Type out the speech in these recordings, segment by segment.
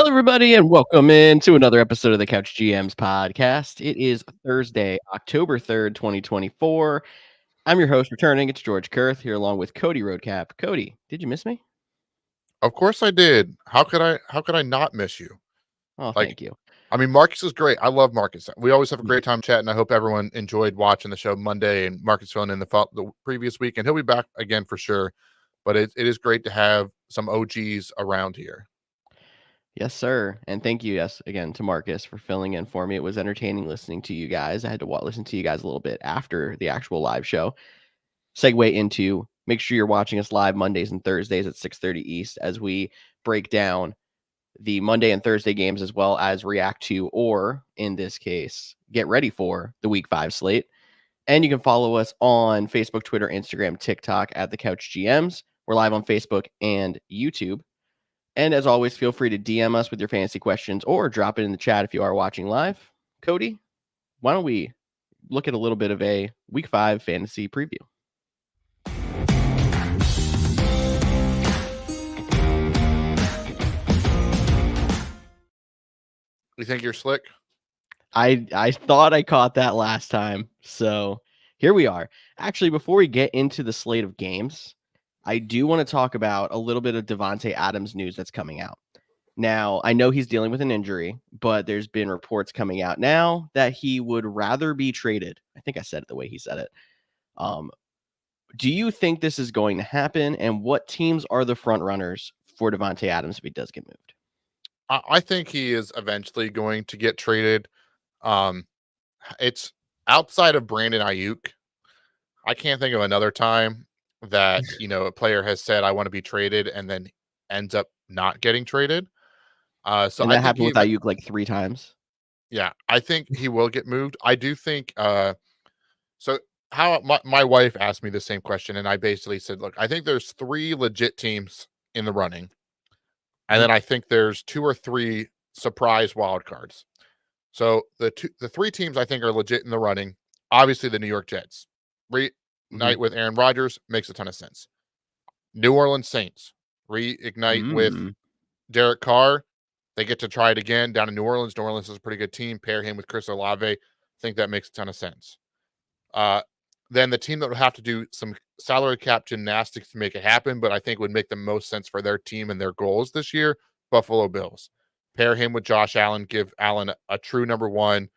everybody, and welcome in to another episode of the Couch GMs podcast. It is Thursday, October 3rd, 2024. I'm your host returning. It's George Kurth here along with Cody Roadcap. Cody, did you miss me? Of course I did. How could I not miss you? Oh, Like, thank you. I mean, Marcus is great. I love Marcus. We always have a Yeah. great time chatting. I hope everyone enjoyed watching the show Monday and Marcus filling in the previous week, and he'll be back again for sure. But it is great to have some OGs around here. Yes, sir. And thank you, yes, again to Marcus for filling in for me. It was entertaining listening to you guys. I had to listen to you guys a little bit after the actual live show. Segue into make sure you're watching us live Mondays and Thursdays at 6:30 East as we break down the Monday and Thursday games as well as react to, or in this case, get ready for the week 5 slate. And you can follow us on Facebook, Twitter, Instagram, TikTok at the Couch GMs. We're live on Facebook and YouTube. And as always, feel free to DM us with your fantasy questions or drop it in the chat if you are watching live. Cody, why don't we look at a little bit of a week 5 fantasy preview? You think you're slick? I thought I caught that last time. So here we are. Actually, before we get into the slate of games, I do want to talk about a little bit of Devontae Adams news that's coming out. Now, I know he's dealing with an injury, but there's been reports coming out now that he would rather be traded. I think I said it the way he said it. Do you think this is going to happen? And what teams are the front runners for Devontae Adams if he does get moved? I think he is eventually going to get traded. It's outside of Brandon Ayuk. I can't think of another time that a player has said I want to be traded and then ends up not getting traded. So And I that think happened with Ayuk like 3 times. yeah, I think he will get moved. I do think so how my wife asked me the same question and I basically said, look, I think there's 3 legit teams in the running. And then I think there's 2 or 3 surprise wild cards. So the 3 teams I think are legit in the running, obviously the New York Jets. Reunite with Aaron Rodgers makes a ton of sense. New Orleans Saints reignite with Derek Carr. They get to try it again down in New Orleans. New Orleans is a pretty good team. Pair him with Chris Olave. I think that makes a ton of sense. Then the team that would have to do some salary cap gymnastics to make it happen, but I think would make the most sense for their team and their goals this year, Buffalo Bills. Pair him with Josh Allen, give Allen a true number 1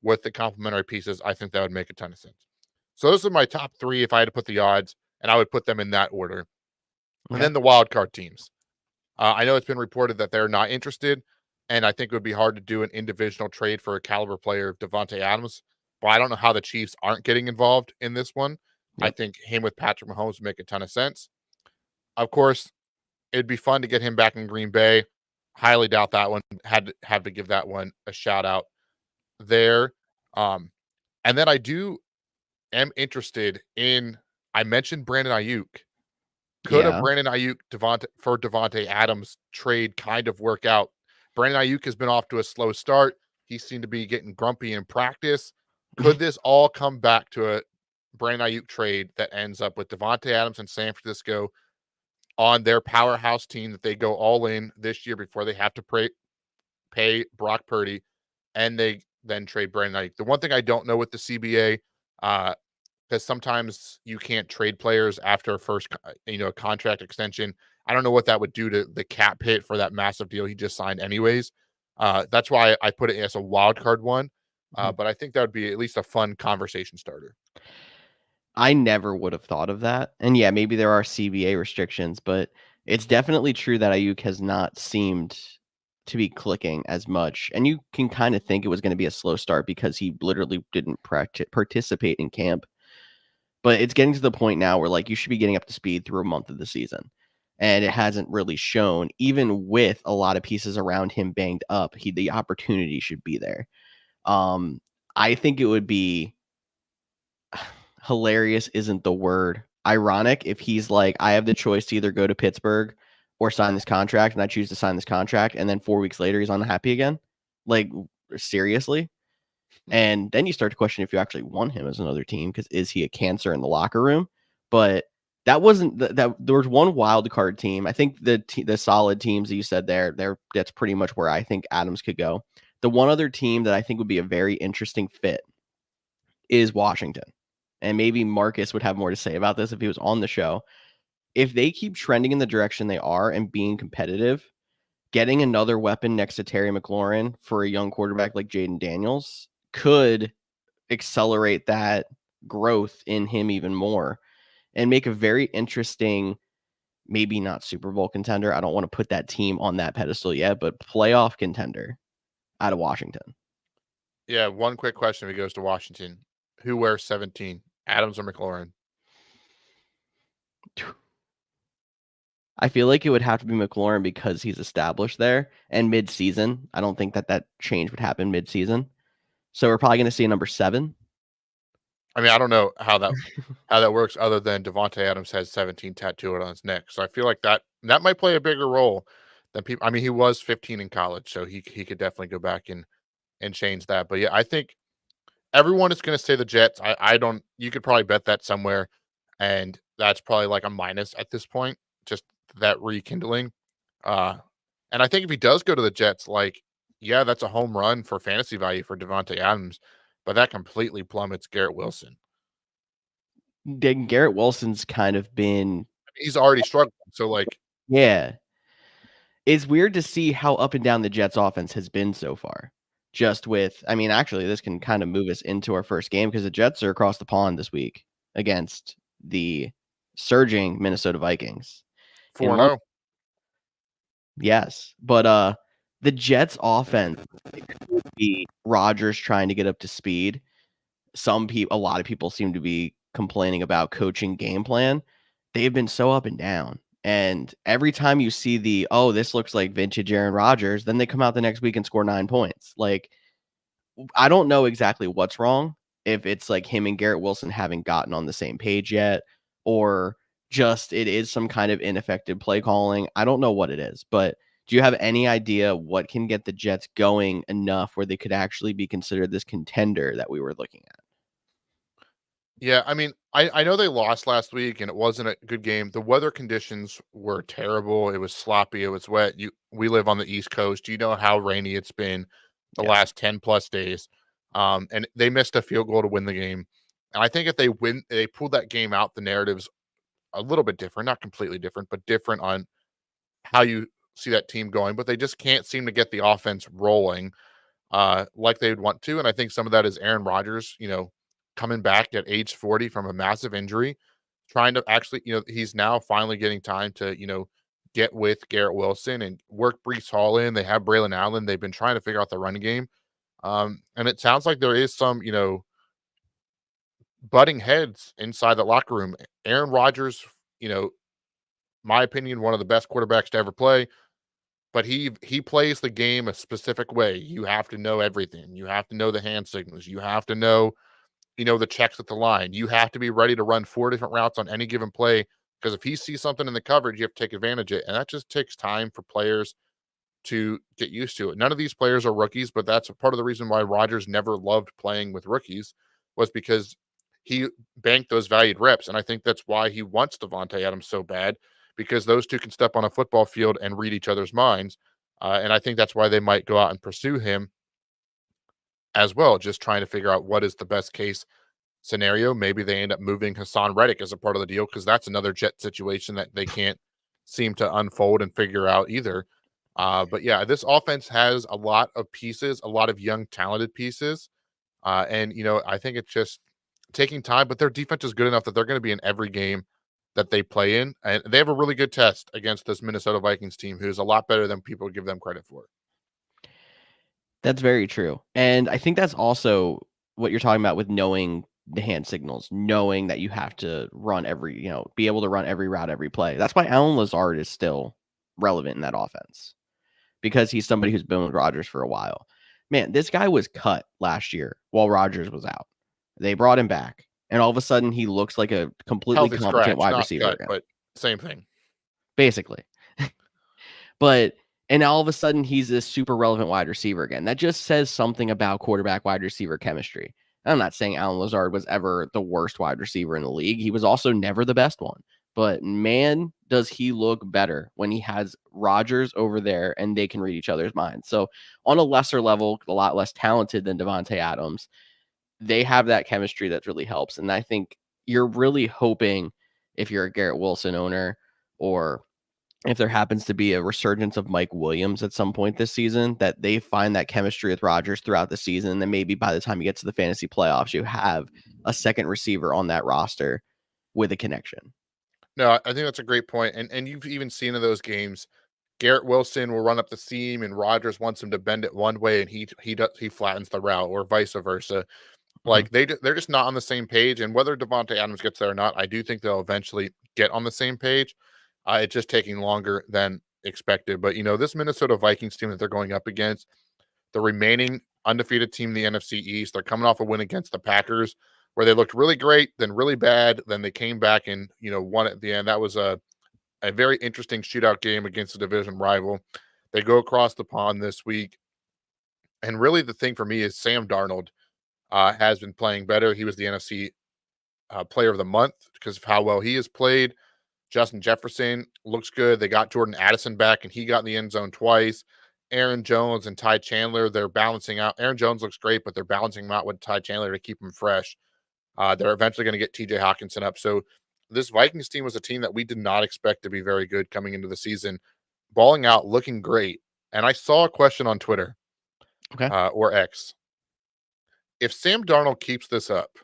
with the complementary pieces. I think that would make a ton of sense. So those are my top 3 if I had to put the odds, and I would put them in that order. Okay. And then the wild card teams. I know it's been reported that they're not interested, and I think it would be hard to do an individual trade for a caliber player of Devontae Adams. But I don't know how the Chiefs aren't getting involved in this one. Yep. I think him with Patrick Mahomes would make a ton of sense. Of course, it'd be fun to get him back in Green Bay. Highly doubt that one. Had to give that one a shout out there. And then I am interested in. I mentioned Brandon Ayuk. Could a Brandon Ayuk Devontae Adams trade kind of work out? Brandon Ayuk has been off to a slow start. He seemed to be getting grumpy in practice. Could this all come back to a Brandon Ayuk trade that ends up with Devontae Adams and San Francisco on their powerhouse team that they go all in this year before they have to pay Brock Purdy, and they then trade Brandon Ayuk? The one thing I don't know with the CBA, because sometimes you can't trade players after a first, a contract extension. I don't know what that would do to the cap hit for that massive deal he just signed anyways. That's why I put it as a wild card one. But I think that would be at least a fun conversation starter. I never would have thought of that. And yeah, maybe there are CBA restrictions, but it's definitely true that Ayuk has not seemed to be clicking as much. And you can kind of think it was going to be a slow start because he literally didn't participate in camp. But it's getting to the point now where like you should be getting up to speed through a month of the season. And it hasn't really shown, even with a lot of pieces around him banged up, the opportunity should be there. I think it would be hilarious isn't the word. Ironic if he's like, I have the choice to either go to Pittsburgh or sign this contract, and I choose to sign this contract, and then 4 weeks later he's unhappy again. Like, seriously? And then you start to question if you actually want him as another team, because is he a cancer in the locker room? But That wasn't that there was one wild card team. I think the solid teams that you said that's pretty much where I think Adams could go. The one other team that I think would be a very interesting fit is Washington. And maybe Marcus would have more to say about this if he was on the show. If they keep trending in the direction they are and being competitive, getting another weapon next to Terry McLaurin for a young quarterback like Jaden Daniels could accelerate that growth in him even more and make a very interesting, maybe not Super Bowl contender. I don't want to put that team on that pedestal yet, but playoff contender out of Washington. Yeah, one quick question if he goes to Washington. Who wears 17? Adams or McLaurin? I feel like it would have to be McLaurin because he's established there and mid-season. I don't think that change would happen mid-season. So we're probably going to see a number 7. I mean, I don't know how that works other than Devontae Adams has 17 tattooed on his neck. So I feel like that might play a bigger role than people. I mean, he was 15 in college, so he could definitely go back and change that. But yeah, I think everyone is going to say the Jets. I don't. You could probably bet that somewhere, and that's probably like a minus at this point. Just that rekindling. And I think if he does go to the Jets, like, yeah, that's a home run for fantasy value for Devontae Adams, but that completely plummets Garrett Wilson. Garrett Wilson's kind of been, He's already struggling. So like, yeah. It's weird to see how up and down the Jets offense has been so far. Just with, I mean, actually, this can kind of move us into our first game because the Jets are across the pond this week against the surging Minnesota Vikings. 4-0. Yes, but the Jets offense would be Rodgers trying to get up to speed. A lot of people seem to be complaining about coaching game plan. They've been so up and down. And every time you see this looks like vintage Aaron Rodgers, then they come out the next week and score 9 points. Like, I don't know exactly what's wrong, if it's like him and Garrett Wilson haven't gotten on the same page yet, or just it is some kind of ineffective play calling. I don't know what it is, but do you have any idea what can get the Jets going enough where they could actually be considered this contender that we were looking at? Yeah, I mean, I know they lost last week and it wasn't a good game. The weather conditions were terrible. It was sloppy. It was wet. We live on the East Coast. You know how rainy it's been the Yes. last 10 plus days. And they missed a field goal to win the game. And I think if they pulled that game out, the narrative's a little bit different, not completely different, but different on how you see that team going. But they just can't seem to get the offense rolling like they would want to. And I think some of that is Aaron Rodgers, coming back at age 40 from a massive injury, trying to actually, he's now finally getting time to, get with Garrett Wilson and work Brees Hall in. They have Braylon Allen. They've been trying to figure out the running game. And it sounds like there is some, butting heads inside the locker room. Aaron Rodgers, you know, my opinion, one of the best quarterbacks to ever play. But he plays the game a specific way. You have to know everything. You have to know the hand signals. You have to know, the checks at the line. You have to be ready to run 4 different routes on any given play because if he sees something in the coverage, you have to take advantage of it. And that just takes time for players to get used to it. None of these players are rookies, but that's a part of the reason why Rodgers never loved playing with rookies was because he banked those valued reps. And I think that's why he wants Devontae Adams so bad because those two can step on a football field and read each other's minds. And I think that's why they might go out and pursue him as well, just trying to figure out what is the best case scenario. Maybe they end up moving Hassan Reddick as a part of the deal because that's another Jet situation that they can't seem to unfold and figure out either. But yeah, this offense has a lot of pieces, a lot of young, talented pieces. And, I think it's just taking time, but their defense is good enough that they're going to be in every game that they play in. And they have a really good test against this Minnesota Vikings team, who's a lot better than people give them credit for. That's very true. And I think that's also what you're talking about with knowing the hand signals, knowing that you have to be able to run every route, every play. That's why Alan Lazard is still relevant in that offense because he's somebody who's been with Rodgers for a while. Man, this guy was cut last year while Rodgers was out. They brought him back, and all of a sudden he looks like a completely Healthy competent scratch, wide not receiver cut, again, but same thing. basically. And all of a sudden he's this super relevant wide receiver again. That just says something about quarterback wide receiver chemistry. I'm not saying Alan Lazard was ever the worst wide receiver in the league. He was also never the best one. but man, does he look better when he has Rodgers over there and they can read each other's minds. So on a lesser level, a lot less talented than Devontae Adams, they have that chemistry that really helps. And I think you're really hoping, if you're a Garrett Wilson owner, or if there happens to be a resurgence of Mike Williams at some point this season, that they find that chemistry with Rodgers throughout the season. And then maybe by the time you get to the fantasy playoffs, you have a second receiver on that roster with a connection. No, I think that's a great point. And you've even seen in those games, Garrett Wilson will run up the seam and Rodgers wants him to bend it one way and he flattens the route, or vice versa. Mhm. Like they're just not on the same page. And whether Devontae Adams gets there or not, I do think they'll eventually get on the same page. It's just taking longer than expected. But this Minnesota Vikings team that they're going up against, the remaining undefeated team in the NFC East, they're coming off a win against the Packers, where they looked really great, then really bad, then they came back and won at the end. That was a very interesting shootout game against a division rival. They go across the pond this week, and really the thing for me is Sam Darnold has been playing better. He was the NFC Player of the Month because of how well he has played. Justin Jefferson looks good. They got Jordan Addison back, and he got in the end zone twice. Aaron Jones and Ty Chandler, they're balancing out. Aaron Jones looks great, but they're balancing him out with Ty Chandler to keep him fresh. They're eventually going to get TJ Hawkinson up. So this Vikings team was a team that we did not expect to be very good coming into the season, balling out, looking great. And I saw a question on Twitter Okay. or X. If Sam Darnold keeps this up,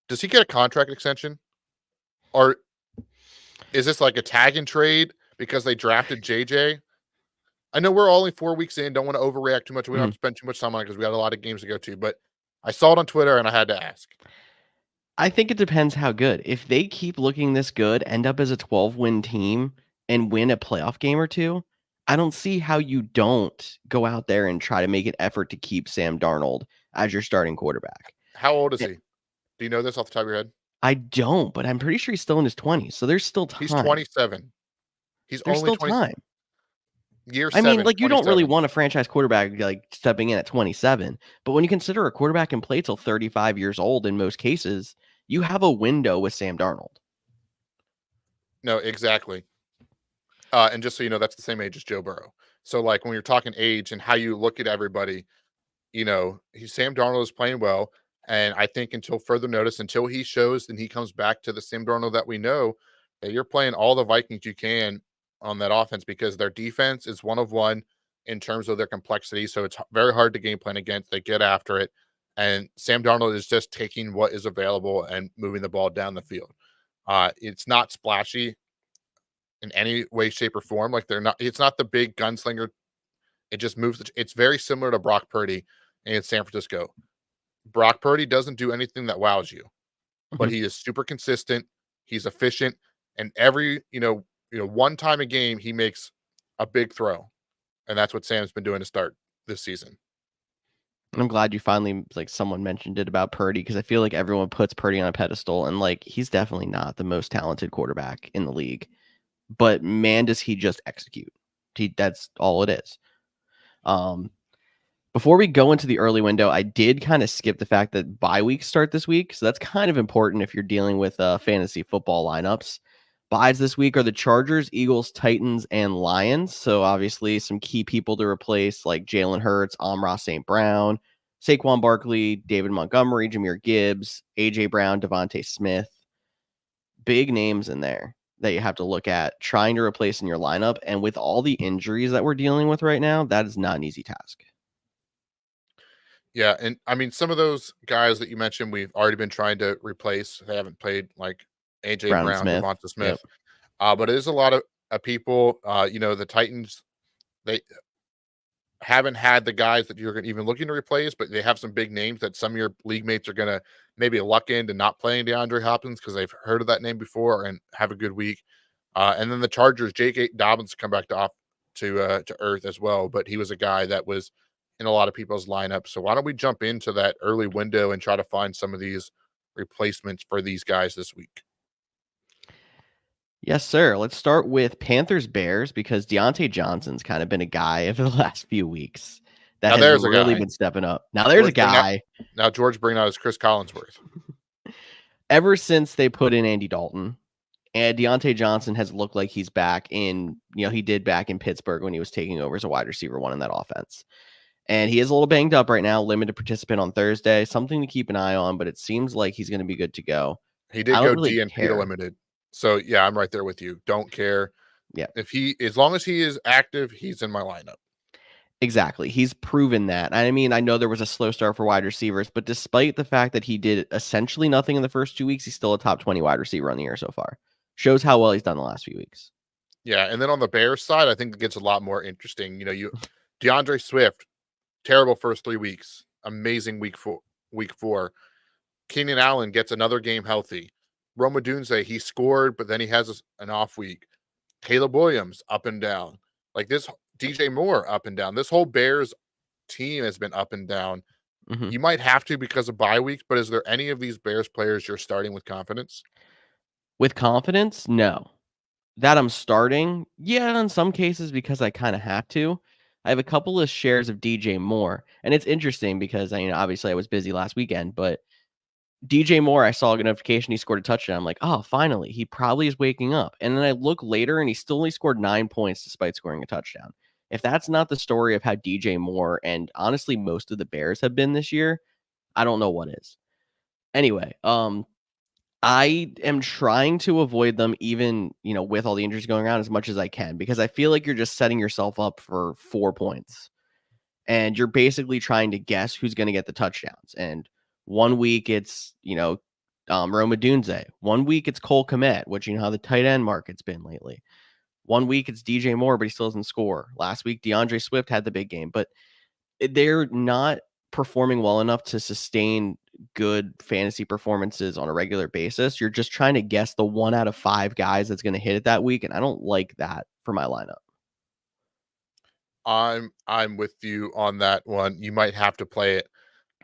does he get a contract extension? Or is this like a tag and trade because they drafted JJ? I know we're only 4 weeks in, don't want to overreact too much. We don't have to spend too much time on it because we got a lot of games to go to, but I saw it on Twitter and I had to ask. I think it depends how good. If they keep looking this good, end up as a 12-win team, and win a playoff game or two, I don't see how you don't go out there and try to make an effort to keep Sam Darnold as your starting quarterback. How old is Eh, he? Do you know this off the top of your head? I don't, but I'm pretty sure he's still in his 20s, so there's still He's time. 27. He's There's only still 20. time. Year I mean, 7, like, you don't really 27. want a franchise quarterback, like, stepping in at 27, but when you consider a quarterback can play till 35 years old in most cases, you have a window with Sam Darnold. No, exactly. And just so you know, that's the same age as Joe Burrow. So, like, when you're talking age and how you look at everybody, Sam Darnold is playing well. And I think until further notice, until he shows and he comes back to the Sam Darnold that we know, that you're playing all the Vikings you can on that offense, because their defense is one of one in terms of their complexity. So it's very hard to game plan against. They get after it. And Sam Darnold is just taking what is available and moving the ball down the field. It's not splashy in any way, shape, or form. Like it's not the big gunslinger. It just moves. It's very similar to Brock Purdy in San Francisco. Brock Purdy doesn't do anything that wows you, but Mhm. he is super consistent. He's efficient, and every one time a game he makes a big throw, and that's what Sam's been doing to start this season. I'm glad you finally, like, someone mentioned it about Purdy, because I feel like everyone puts Purdy on a pedestal, and, like, he's definitely not the most talented quarterback in the league. But man, does he just execute. That's all it is. Um, Before we go into the early window, I did kind of skip the fact that bye weeks start this week. So that's kind of important if you're dealing with fantasy football lineups. Byes this week are the Chargers, Eagles, Titans, and Lions. So obviously some key people to replace, like Jalen Hurts, Amon-Ra St. Brown, Saquon Barkley, David Montgomery, Jahmyr Gibbs, A.J. Brown, Devontae Smith. Big names in there that you have to look at trying to replace in your lineup. And with all the injuries that we're dealing with right now, that is not an easy task. Yeah, and I mean some of those guys that you mentioned, we've already been trying to replace. They haven't played, like AJ Brown and Brown, Smith. Devonta Yep. Smith. But it is a lot of people. The Titans, they haven't had the guys that you're even looking to replace, but they have some big names that some of your league mates are going to maybe luck into not playing DeAndre Hopkins because they've heard of that name before and have a good week. And then the Chargers, J.K. Dobbins come back to earth as well, but he was a guy that was in a lot of people's lineup. So why don't we jump into that early window and try to find some of these replacements for these guys this week? Yes, sir. Let's start with Panthers Bears, because Deontay Johnson's kind of been a guy over the last few weeks that Now has there's a really guy. been stepping up. Now there's a guy. George bring out his Chris Collinsworth. Ever since they put in Andy Dalton, And Deontay Johnson has looked like he's back in, he did back in Pittsburgh when he was taking over as a wide receiver one in that offense. And he is a little banged up right now, limited participant on Thursday, something to keep an eye on, but it seems like he's going to be good to go. He I did don't go really DNP to care. limited. So yeah, I'm right there with you. Don't care. Yeah, As long as he is active, he's in my lineup. exactly. He's proven that. I mean, I know there was a slow start for wide receivers, but despite the fact that he did essentially nothing in the first 2 weeks, he's still a top 20 wide receiver on the year so far. Shows how well he's done the last few weeks. Yeah, and then on the Bears side, I think it gets a lot more interesting. You DeAndre Swift, terrible first 3 weeks, amazing week 4. Keenan Allen gets another game healthy. Roma Dunze, he scored, but then he has an off week. Caleb Williams up and down. Like this, DJ Moore up and down. This whole Bears team has been up and down. Mm-hmm. You might have to because of bye weeks, but is there any of these Bears players you're starting with confidence? With confidence, no. That I'm starting, yeah, in some cases because I kind of have to. I have a couple of shares of DJ Moore, and it's interesting because obviously I was busy last weekend, but DJ Moore, I saw a notification he scored a touchdown. I'm like, oh, finally, he probably is waking up. And then I look later, and he still only scored 9 points despite scoring a touchdown. If that's not the story of how DJ Moore and honestly most of the Bears have been this year, I don't know what is. Anyway, I am trying to avoid them even, with all the injuries going around as much as I can, because I feel like you're just setting yourself up for 4 points. And you're basically trying to guess who's going to get the touchdowns. And 1 week it's, Roma Dunze. 1 week it's Cole Kmet, which how the tight end market's been lately. 1 week it's DJ Moore, but he still doesn't score. Last week DeAndre Swift had the big game, but they're not performing well enough to sustain good fantasy performances on a regular basis. You're just trying to guess the 1 out of 5 guys that's going to hit it that week, and I don't like that for my lineup. I'm with you on that one. You might have to play it,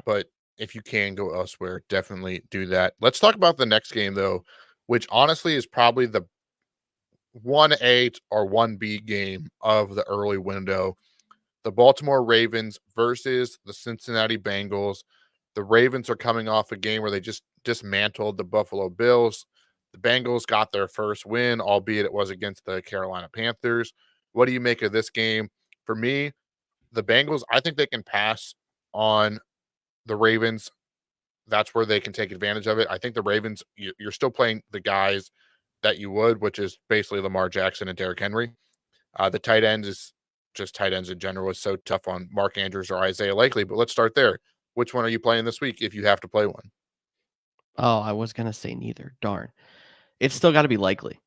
but if you can go elsewhere, definitely do that. Let's talk about the next game though, which honestly is probably the 1A or 1B game of the early window. The Baltimore Ravens versus the Cincinnati Bengals. The Ravens are coming off a game where they just dismantled the Buffalo Bills. The Bengals got their first win, albeit it was against the Carolina Panthers. What do you make of this game? For me, the Bengals, I think they can pass on the Ravens. That's where they can take advantage of it. I think the Ravens, you're still playing the guys that you would, which is basically Lamar Jackson and Derrick Henry. The tight ends is just tight ends in general is so tough on Mark Andrews or Isaiah Likely. But let's start there. Which one are you playing this week if you have to play one? Oh, I was going to say neither. Darn. It's still got to be Likely.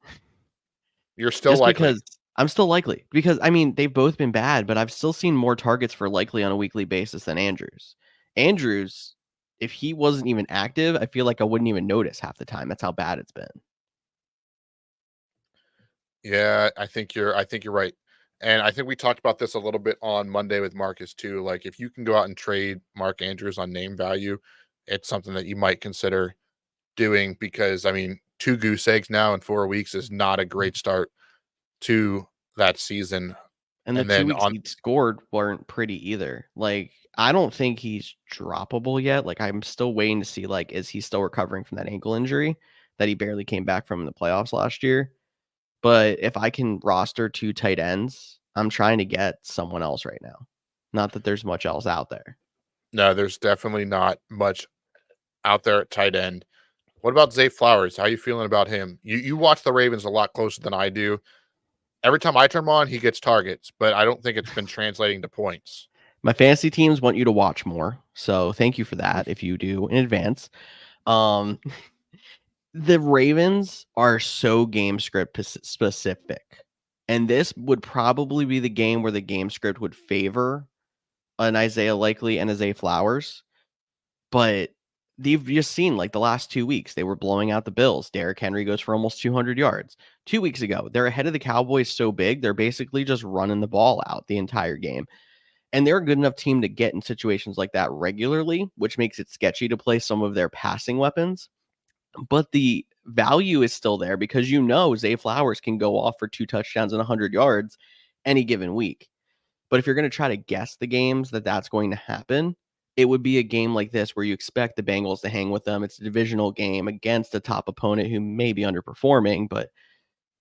You're still Just Likely. because I'm still Likely. Because, I mean, they've both been bad, but I've still seen more targets for Likely on a weekly basis than Andrews. Andrews, if he wasn't even active, I feel like I wouldn't even notice half the time. That's how bad it's been. Yeah, I think you're right. And I think we talked about this a little bit on Monday with Marcus too. Like if you can go out and trade Mark Andrews on name value, it's something that you might consider doing because I mean, 2 goose eggs now in 4 weeks is not a great start to that season. And the And 2 then weeks on he scored weren't pretty either. Like, I don't think he's droppable yet. Like, I'm still waiting to see, like, is he still recovering from that ankle injury that he barely came back from in the playoffs last year? But if I can roster 2 tight ends, I'm trying to get someone else right now. Not that there's much else out there. no, there's definitely not much out there at tight end. What about Zay Flowers? How you feeling about him? You watch the Ravens a lot closer than I do. Every time I turn him on, he gets targets, but I don't think it's been translating to points. My fantasy teams want you to watch more. So thank you for that if you do in advance. Um, the Ravens are so game script specific. And this would probably be the game where the game script would favor an Isaiah Likely and a Zay Flowers. But you've just seen like the last 2 weeks, they were blowing out the Bills. Derrick Henry goes for almost 200 yards. 2 weeks ago, they're ahead of the Cowboys so big, they're basically just running the ball out the entire game. And they're a good enough team to get in situations like that regularly, which makes it sketchy to play some of their passing weapons. But the value is still there because Zay Flowers can go off for 2 touchdowns and 100 yards any given week. But if you're going to try to guess the games that's going to happen, it would be a game like this where you expect the Bengals to hang with them. It's a divisional game against a top opponent who may be underperforming, but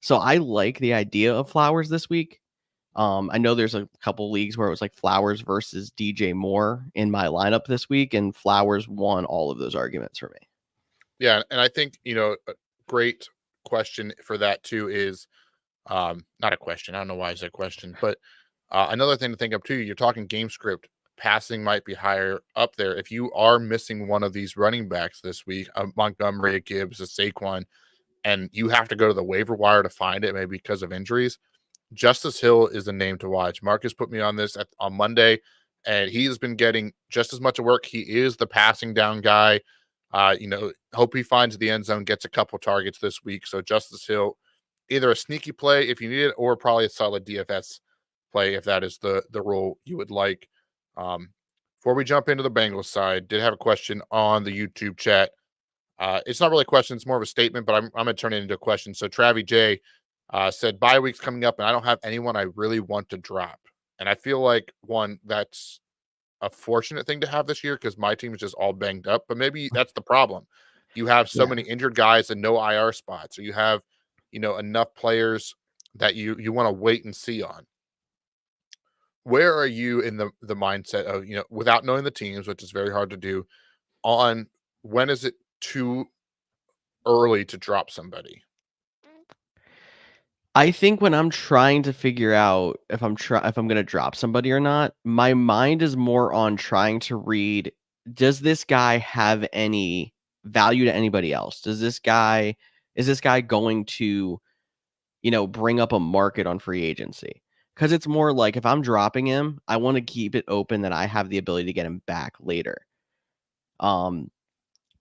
so I like the idea of Flowers this week. I know there's a couple leagues where it was like Flowers versus DJ Moore in my lineup this week, and Flowers won all of those arguments for me. Yeah, and I think, a great question for that too is not a question. I don't know why I said question, but another thing to think of too, you're talking game script. Passing might be higher up there. If you are missing one of these running backs this week, a Montgomery, a Gibbs, a Saquon, and you have to go to the waiver wire to find it, maybe because of injuries, Justice Hill is a name to watch. Marcus put me on this on Monday, and he's been getting just as much work. He is the passing down guy. Hope he finds the end zone, gets a couple targets this week. So Justice Hill, either a sneaky play if you need it, or probably a solid DFS play if that is the role you would like. Before we jump into the Bengals side, did have a question on the YouTube chat. It's not really a question; it's more of a statement, but I'm going to turn it into a question. So Travi J said, bye week's coming up, and I don't have anyone I really want to drop. And I feel like, one, that's a fortunate thing to have this year because my team is just all banged up, but maybe that's the problem. You have so Yeah. many injured guys and no IR spots, or you have, enough players that you want to wait and see on. Where are you in the mindset of, without knowing the teams, which is very hard to do, on when is it too early to drop somebody? I think when I'm trying to figure out if I'm gonna drop somebody or not, my mind is more on trying to read, does this guy have any value to anybody else? Is this guy going to, bring up a market on free agency? Because it's more like if I'm dropping him, I want to keep it open that I have the ability to get him back later. Um,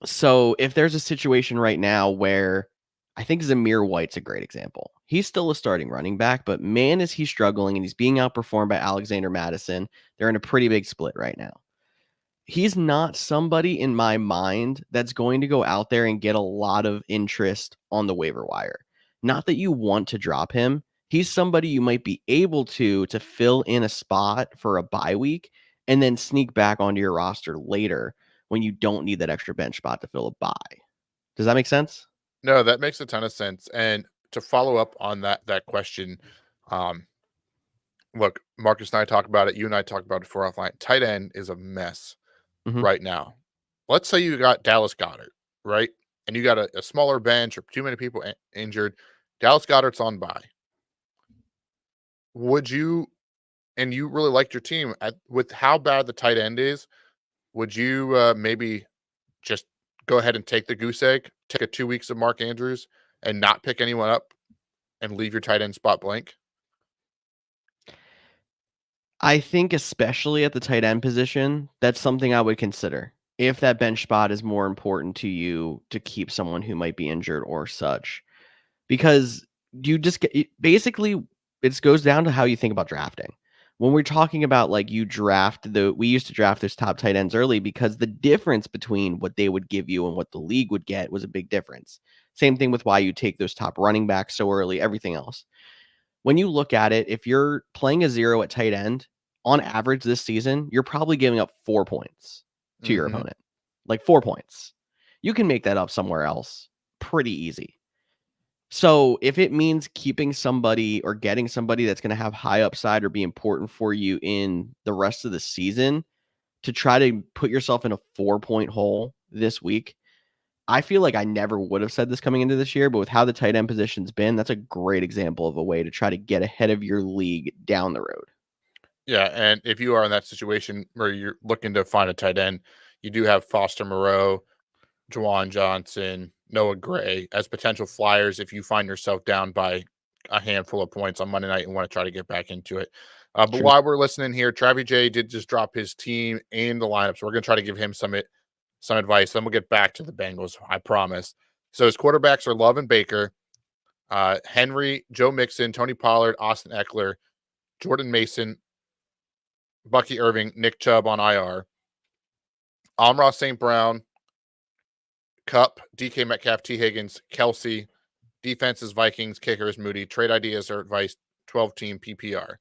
so if there's a situation right now where I think Zamir White's a great example. He's still a starting running back, but man, is he struggling and he's being outperformed by Alexander Madison. They're in a pretty big split right now. He's not somebody in my mind that's going to go out there and get a lot of interest on the waiver wire. Not that you want to drop him. He's somebody you might be able to fill in a spot for a bye week and then sneak back onto your roster later when you don't need that extra bench spot to fill a bye. Does that make sense? No, that makes a ton of sense. And to follow up on that question, um, look, Marcus and I talk about it. You and I talk about it for offline. Tight end is a mess Mhm. right now. Let's say you got Dallas Goddard, right? And you got a smaller bench or too many people injured. Dallas Goddard's on bye. Would you, and you really liked your team with how bad the tight end is, would you maybe just go ahead and take the goose egg, take a 2 weeks of Mark Andrews and not pick anyone up and leave your tight end spot blank? I think especially at the tight end position, that's something I would consider. If that bench spot is more important to you to keep someone who might be injured or such. Because you just get basically it goes down to how you think about drafting. When we're talking about like we used to draft those top tight ends early because the difference between what they would give you and what the league would get was a big difference. Same thing with why you take those top running backs so early, everything else. When you look at it, if you're playing a zero at tight end, on average this season, you're probably giving up 4 points to your Hmm. opponent. Like 4 points. You can make that up somewhere else pretty easy. So, if it means keeping somebody or getting somebody that's gonna have high upside or be important for you in the rest of the season to try to put yourself in a 4-point hole this week, I feel like I never would have said this coming into this year, but with how the tight end position's been, that's a great example of a way to try to get ahead of your league down the road. Yeah, and if you are in that situation where you're looking to find a tight end, you do have Foster Moreau, Juwan Johnson, Noah Gray as potential flyers if you find yourself down by a handful of points on Monday night and want to try to get back into it. But True. while we're listening here, Travi J did just drop his team and the lineup, so we're going to try to give him some advice. Then we'll get back to the Bengals, I promise. So his quarterbacks are Love and Baker, Henry, Joe Mixon, Tony Pollard, Austin Eckler, Jordan Mason, Bucky Irving, Nick Chubb on IR, Amon-Ra St. Brown, Cup, DK Metcalf, T. Higgins, Kelsey. Defense is Vikings, kicker is Moody. Trade ideas are advice 12 team PPR.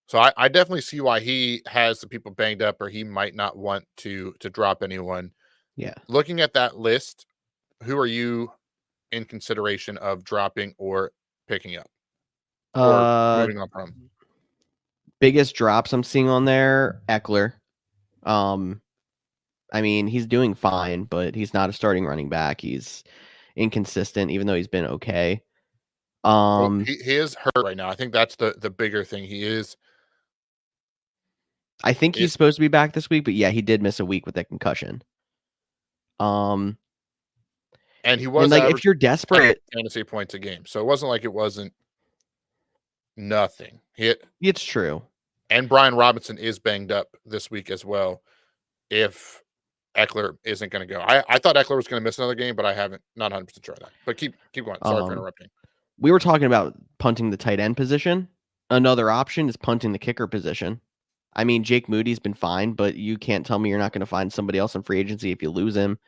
So I definitely see why he has the people banged up, or he might not want to drop anyone. Yeah. Looking at that list, who are you in consideration of dropping or picking up or Uh, moving on from? biggest drops I'm seeing on there, Eckler. Um, I mean, he's doing fine, but he's not a starting running back. He's inconsistent, even though he's been okay. Well, Um, he is hurt right now. I think that's the bigger thing. I think he's Is supposed to be back this week, but yeah, he did miss a week with that concussion. Um, and he and was like if averaging you're 10 desperate, fantasy points a game. So it wasn't nothing. it's true. And Brian Robinson is banged up this week as well. If Eckler isn't going to go, I thought Eckler was going to miss another game, but I haven't, not 100% sure on that. But keep going. Sorry for Um, interrupting. we were talking about punting the tight end position. Another option is punting the kicker position. I mean, Jake Moody's been fine, but you can't tell me you're not going to find somebody else in free agency if you lose him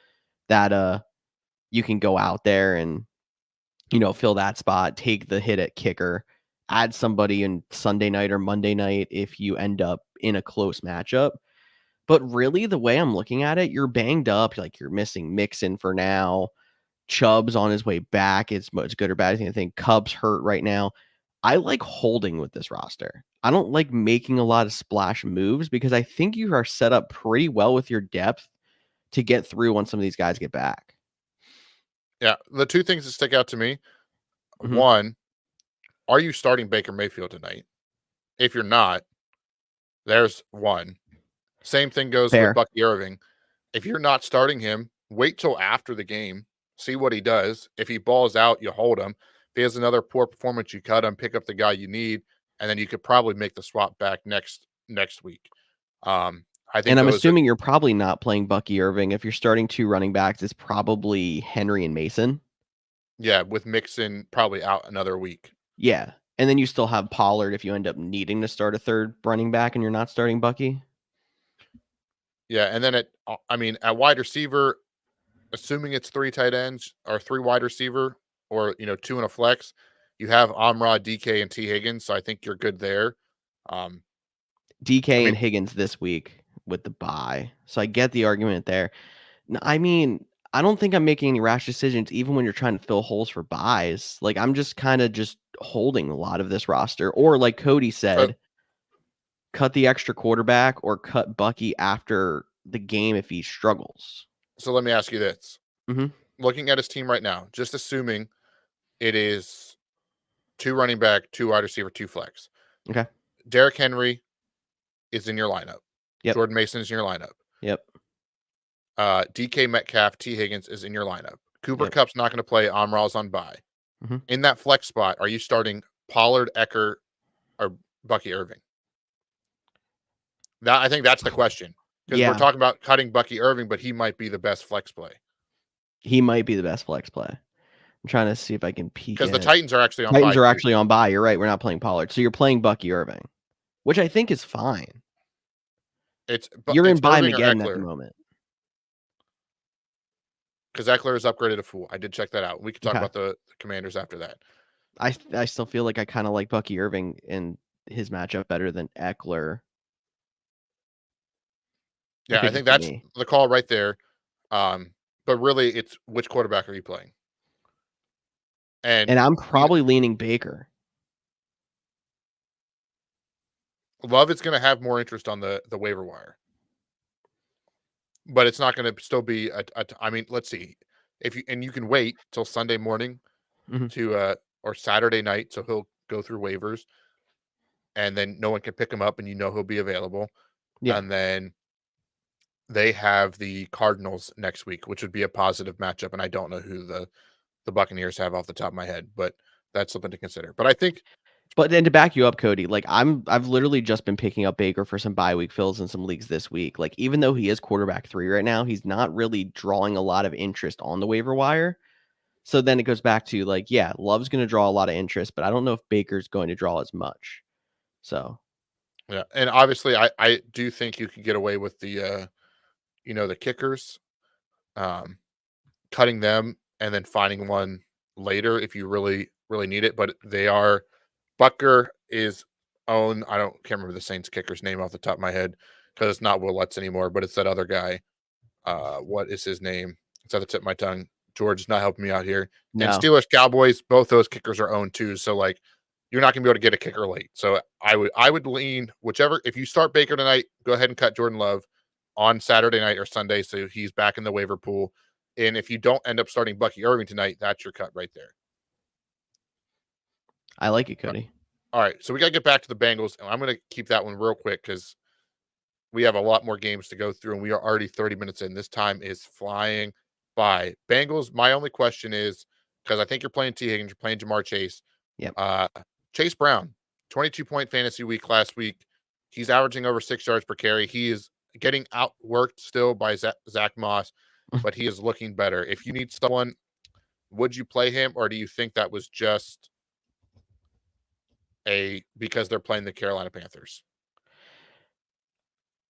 that you can go out there and fill that spot, take the hit at kicker, add somebody in Sunday night or Monday night if you end up in a close matchup. But really, the way I'm looking at it, you're banged up. Like you're missing Mixon for now. Chubb's on his way back. It's much good or bad. I think Cubs hurt right now. I like holding with this roster. I don't like making a lot of splash moves because I think you are set up pretty well with your depth to get through when some of these guys get back. Yeah. The two things that stick out to me: Mm-hmm. one, are you starting Baker Mayfield tonight? If you're not, there's one. Same thing goes with Fair. Bucky Irving. If you're not starting him, wait till after the game, see what he does. If he balls out, you hold him. If he has another poor performance, you cut him, pick up the guy you need, and then you could probably make the swap back next week. I think And I'm those are, assuming you're probably not playing Bucky Irving. If you're starting two running backs, it's probably Henry and Mason. yeah, with Mixon probably out another week. Yeah. And then you still have Pollard if you end up needing to start a third running back and you're not starting Bucky. Yeah, and then at wide receiver, assuming it's three tight ends or three wide receiver, or two in a flex, you have Amrad, DK, and T Higgins. So I think you're good there. Um, I DK mean, and Higgins this week with the bye. So I get the argument there. I mean, I don't think I'm making any rash decisions even when you're trying to fill holes for buys. Like I'm just kind of just holding a lot of this roster. Or like Cody so said, cut the extra quarterback or cut Bucky after the game if he struggles. so let me ask you this: Mm-hmm. looking at his team right now, just assuming it is two running back, two wide receiver, two flex. Okay. Derrick Henry is in your lineup. Yep. Jordan Mason is in your lineup. Yep. DK Metcalf, T Higgins is in your lineup. Cooper Yep. Cup's not going to play. Amral's on bye. Mm-hmm. In that flex spot, are you starting Pollard, Ecker, or Bucky Irving? I think that's the question, because we're Yeah. talking about cutting Bucky Irving, but he might be the best flex play He might be the best flex play. I'm trying to see if I can peek because the at. Titans are actually on Titans bye are too. actually on bye. You're right. We're not playing Pollard. So you're playing Bucky Irving, which I think is fine. You're in It's bye Irving or Mageddon at the Eckler, moment. because Eckler is upgraded to full. I did check that out. We could talk Okay. about the Commanders after that. I still feel like I kind of like Bucky Irving in his matchup better than Eckler. It Yeah, I could think just be that's me. the call right there. But really, it's which quarterback are you playing? And And I'm you, probably leaning Baker. Love is going to have more interest on the waiver wire, but it's not going to still be I mean, let's see if you can wait till Sunday morning Mm-hmm. to or Saturday night, so he'll go through waivers, and then no one can pick him up, and he'll be available, Yeah. and then they have the Cardinals next week, which would be a positive matchup, and I don't know who the Buccaneers have off the top of my head, but that's something to consider. But I think But then to back you up, Cody, like I've literally just been picking up Baker for some bye week fills in some leagues this week. Like even though he is quarterback 3 right now, he's not really drawing a lot of interest on the waiver wire. So then it goes back to like, yeah, Love's going to draw a lot of interest, but I don't know if Baker's going to draw as much. So yeah, and obviously I do think you could get away with the kickers, um, cutting them and then finding one later if you really really need it. But Butker is own. I can't remember the Saints kicker's name off the top of my head because it's not Will Lutz anymore, but it's that other guy. What is his name? It's at the tip of my tongue. George is not helping me out here. And No, Steelers Cowboys, both those kickers are owned too. So like, you're not gonna be able to get a kicker late. So I would lean whichever. If you start Baker tonight, go ahead and cut Jordan Love on Saturday night or Sunday, so he's back in the waiver pool. And if you don't end up starting Bucky Irving tonight, that's your cut right there. I like it, Cody. All right, so we got to get back to the Bengals, and I'm going to keep that one real quick because we have a lot more games to go through, and we are already 30 minutes in. This time is flying by. Bengals, my only question is, because I think you're playing T. Higgins, you're playing Jamar Chase. Yep. Chase Brown, 22-point fantasy week last week. He's averaging over 6 yards per carry. He is getting outworked still by Zach Moss, but he is looking better. If you need someone, would you play him, or do you think that was just because they're playing the Carolina Panthers?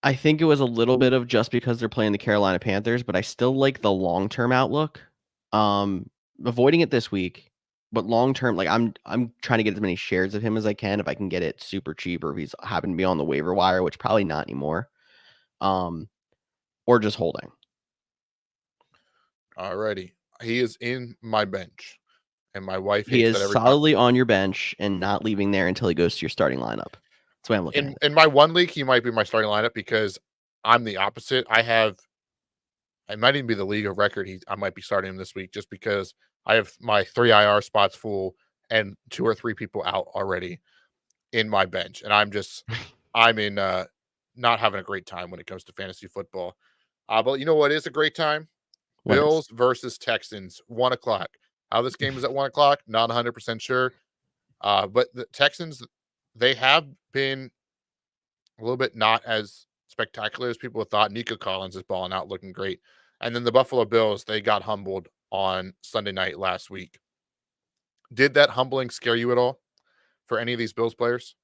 I think it was a little bit of just because they're playing the Carolina Panthers, but I still like the long-term outlook. Avoiding it this week, but long-term, like I'm trying to get as many shares of him as I can if I can get it super cheap, or if he's happened to be on the waiver wire, which probably not anymore. Or just holding. Alrighty. He is in my bench. And my wife He hates is that every time. solidly on your bench and not leaving there until he goes to your starting lineup. That's the way I'm looking at it. In my one league, he might be my starting lineup because I'm the opposite. I might even be the league of record. I might be starting him this week just because I have my 3 IR spots full and 2 or 3 people out already in my bench. And I'm in not having a great time when it comes to fantasy football. But you know what is a great time? Bills versus Texans, 1:00. How this game is at 1:00, not 100% sure. But the Texans, they have been a little bit not as spectacular as people thought. Nico Collins is balling out, looking great. And then the Buffalo Bills, they got humbled on Sunday night last week. Did that humbling scare you at all for any of these Bills players?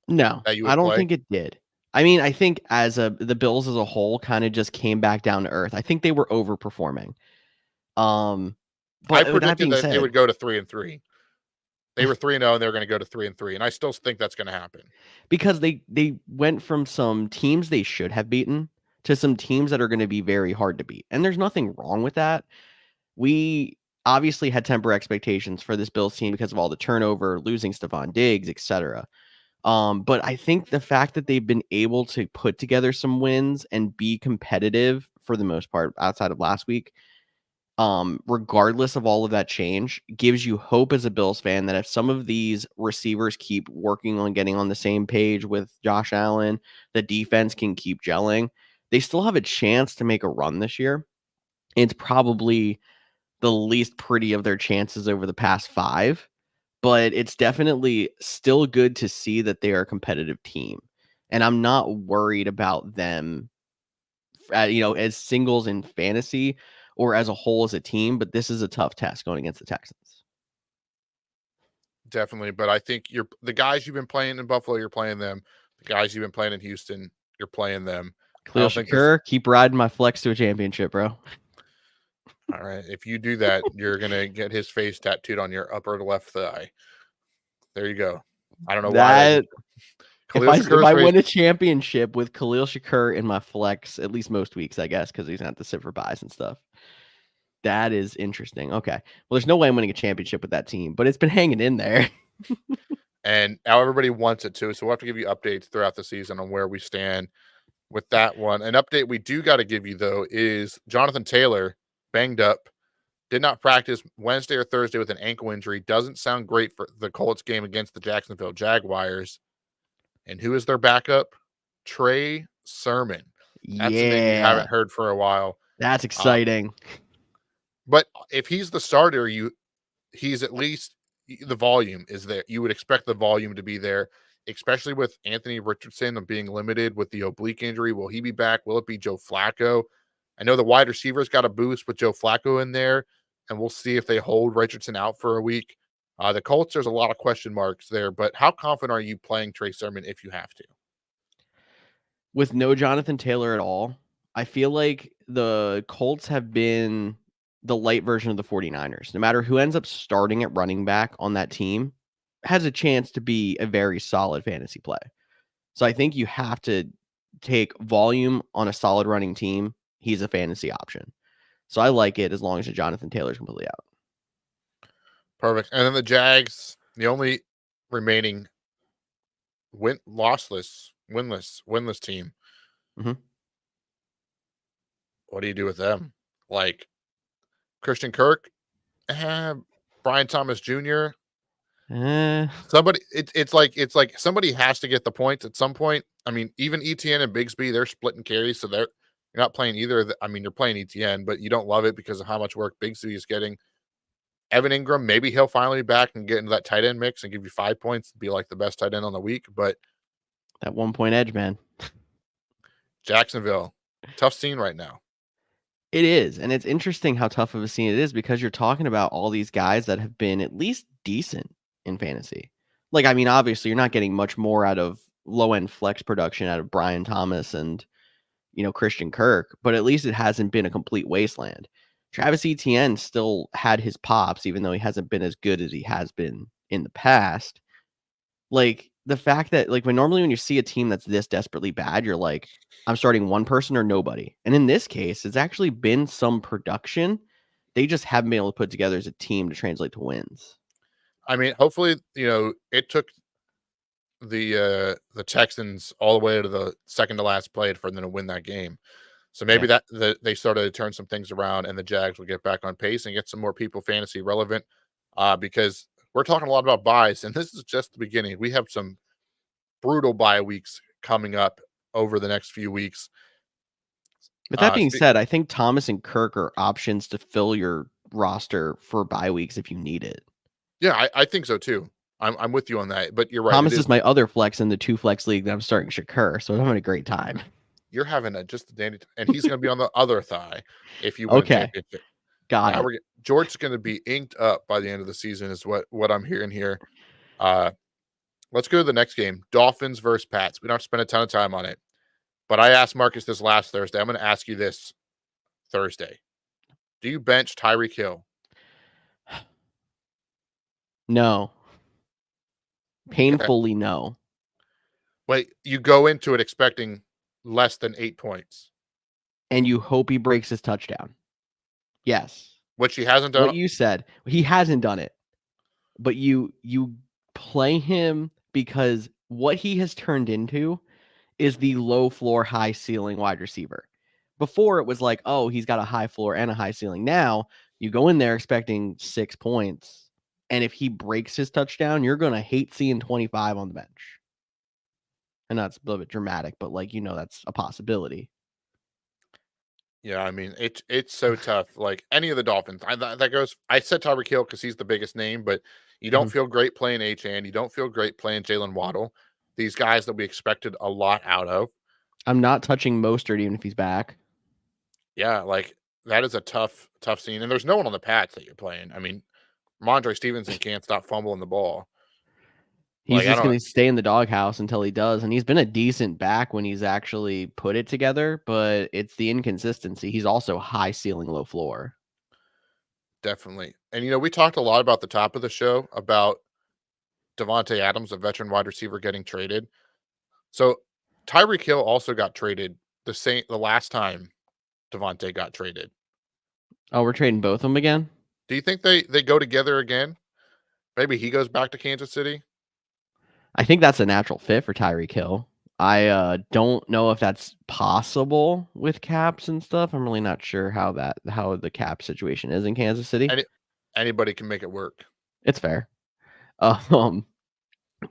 No, That you I would don't play? think it did. I mean, I think the Bills as a whole kind of just came back down to earth. I think they were overperforming. I But with that predicted being that they said, would go to 3-3. They were 3-0 and they were going to go to 3-3, and I still think that's going to happen. because they went from some teams they should have beaten to some teams that are going to be very hard to beat. And there's nothing wrong with that. We obviously had temper expectations for this Bills team because of all the turnover, losing Stephon Diggs, etc. But I think the fact that they've been able to put together some wins and be competitive for the most part outside of last week, regardless of all of that change, gives you hope as a Bills fan that if some of these receivers keep working on getting on the same page with Josh Allen, the defense can keep gelling. They still have a chance to make a run this year. It's probably the least pretty of their chances over the past 5, but it's definitely still good to see that they are a competitive team. And I'm not worried about them, as singles in fantasy or as a whole as a team, but this is a tough test going against the Texans. Definitely, but I think the guys you've been playing in Buffalo, you're playing them. The guys you've been playing in Houston, you're playing them. I Khalil don't think there's Shakur, keep riding my flex to a championship, bro. all right. If you do that, you're gonna get his face tattooed on your upper left thigh. There you go. I don't know why that That if Khalil I Shakur's face. win a championship with Khalil Shakur in my flex, at least most weeks, I guess, because he's gonna have to sit for buys and stuff. That is interesting. Okay. Well, there's no way I'm winning a championship with that team, but it's been hanging in there. And now everybody wants it too. So we'll have to give you updates throughout the season on where we stand with that one. An update we do got to give you though is Jonathan Taylor banged up, did not practice Wednesday or Thursday with an ankle injury. Doesn't sound great for the Colts game against the Jacksonville Jaguars. And who is their backup? Trey Sermon. That's the name you Yeah, haven't heard for a while. that's exciting. But if he's the starter, he's at least the volume is there. You would expect the volume to be there, especially with Anthony Richardson being limited with the oblique injury. Will he be back? Will it be Joe Flacco? I know the wide receivers got a boost with Joe Flacco in there, and we'll see if they hold Richardson out for a week. The Colts, there's a lot of question marks there, but how confident are you playing Trey Sermon if you have to? With no Jonathan Taylor at all, I feel like the Colts have been the light version of the 49ers. No matter who ends up starting at running back on that team, has a chance to be a very solid fantasy play. So I think you have to take volume on a solid running team. He's a fantasy option. So I like it as long as Jonathan Taylor's completely out. Perfect. And then the Jags, the only remaining winless team. Mhm. What do you do with them? Like Christian Kirk, Brian Thomas Jr. Eh, Somebody, it's like somebody has to get the points at some point. I mean, even ETN and Bigsby, they're splitting carries, so you're not playing either. I mean, you're playing ETN, but you don't love it because of how much work Bigsby is getting. Evan Ingram, maybe he'll finally be back and get into that tight end mix and give you 5 points, be like the best tight end on the week. But that 1 point edge, man. Jacksonville, tough scene right now. It is, and it's interesting how tough of a scene it is because you're talking about all these guys that have been at least decent in fantasy. Like, I mean, obviously, you're not getting much more out of low-end flex production out of Brian Thomas and, Christian Kirk, but at least it hasn't been a complete wasteland. Travis Etienne still had his pops, even though he hasn't been as good as he has been in the past. Like, the fact that, like, when you see a team that's this desperately bad, you're like, I'm starting one person or nobody. And in this case, it's actually been some production. They just haven't been able to put together as a team to translate to wins. I mean, hopefully, it took the Texans all the way to the second to last play for them to win that game. So maybe Yeah. they started to turn some things around, and the Jags will get back on pace and get some more people fantasy relevant. Because we're talking a lot about buys, and this is just the beginning. We have some brutal bye weeks coming up over the next few weeks. With that being Spe- said, I think Thomas and Kirk are options to fill your roster for bye weeks if you need it. yeah, I think so too. I'm with you on that, but you're right. It Thomas is is my other flex in the 2-flex league that I'm starting Shakur, so I'm having a great time. you're having just a dandy, and he's going to be on the other thigh if you win a Okay, championship. got Now it. George's going to be inked up by the end of the season, is what I'm hearing here. Uh, let's go to the next game: Dolphins versus Pats. We don't have to spend a ton of time on it, but I asked Marcus this last Thursday. I'm going to ask you this Thursday: do you bench Tyreek Hill? No. Okay, Painfully no. wait, you go into it expecting less than 8 points, And you hope he breaks his touchdown. Yes. which he hasn't What done. you said. He hasn't done it. But you play him because what he has turned into is the low floor, high ceiling wide receiver. Before it was like, oh, he's got a high floor and a high ceiling. Now you go in there expecting 6 points. And if he breaks his touchdown, you're going to hate seeing 25 on the bench. And that's a little bit dramatic, but that's a possibility. Yeah, I mean it's so tough. Like any of the Dolphins, that goes. I said Tyreek Hill because he's the biggest name, but you don't Mhm. feel great playing Achane. You don't feel great playing Jalen Waddle. These guys that we expected a lot out of. I'm not touching Mostert even if he's back. Yeah, like that is a tough scene. And there's no one on the Pats that you're playing. I mean, Mondre Stevenson can't stop fumbling the ball. He's Like I just don't. going to stay in the doghouse until he does. And he's been a decent back when he's actually put it together, but it's the inconsistency. He's also high ceiling, low floor. Definitely. And we talked a lot about the top of the show about Devontae Adams, a veteran wide receiver, getting traded. So Tyreek Hill also got traded the last time Devontae got traded. Oh, we're trading both of them again? Do you think they go together again? Maybe he goes back to Kansas City? I think that's a natural fit for Tyreek Hill. I don't know if that's possible with caps and stuff. I'm really not sure how the cap situation is in Kansas City. Anybody can make it work. It's fair. Um,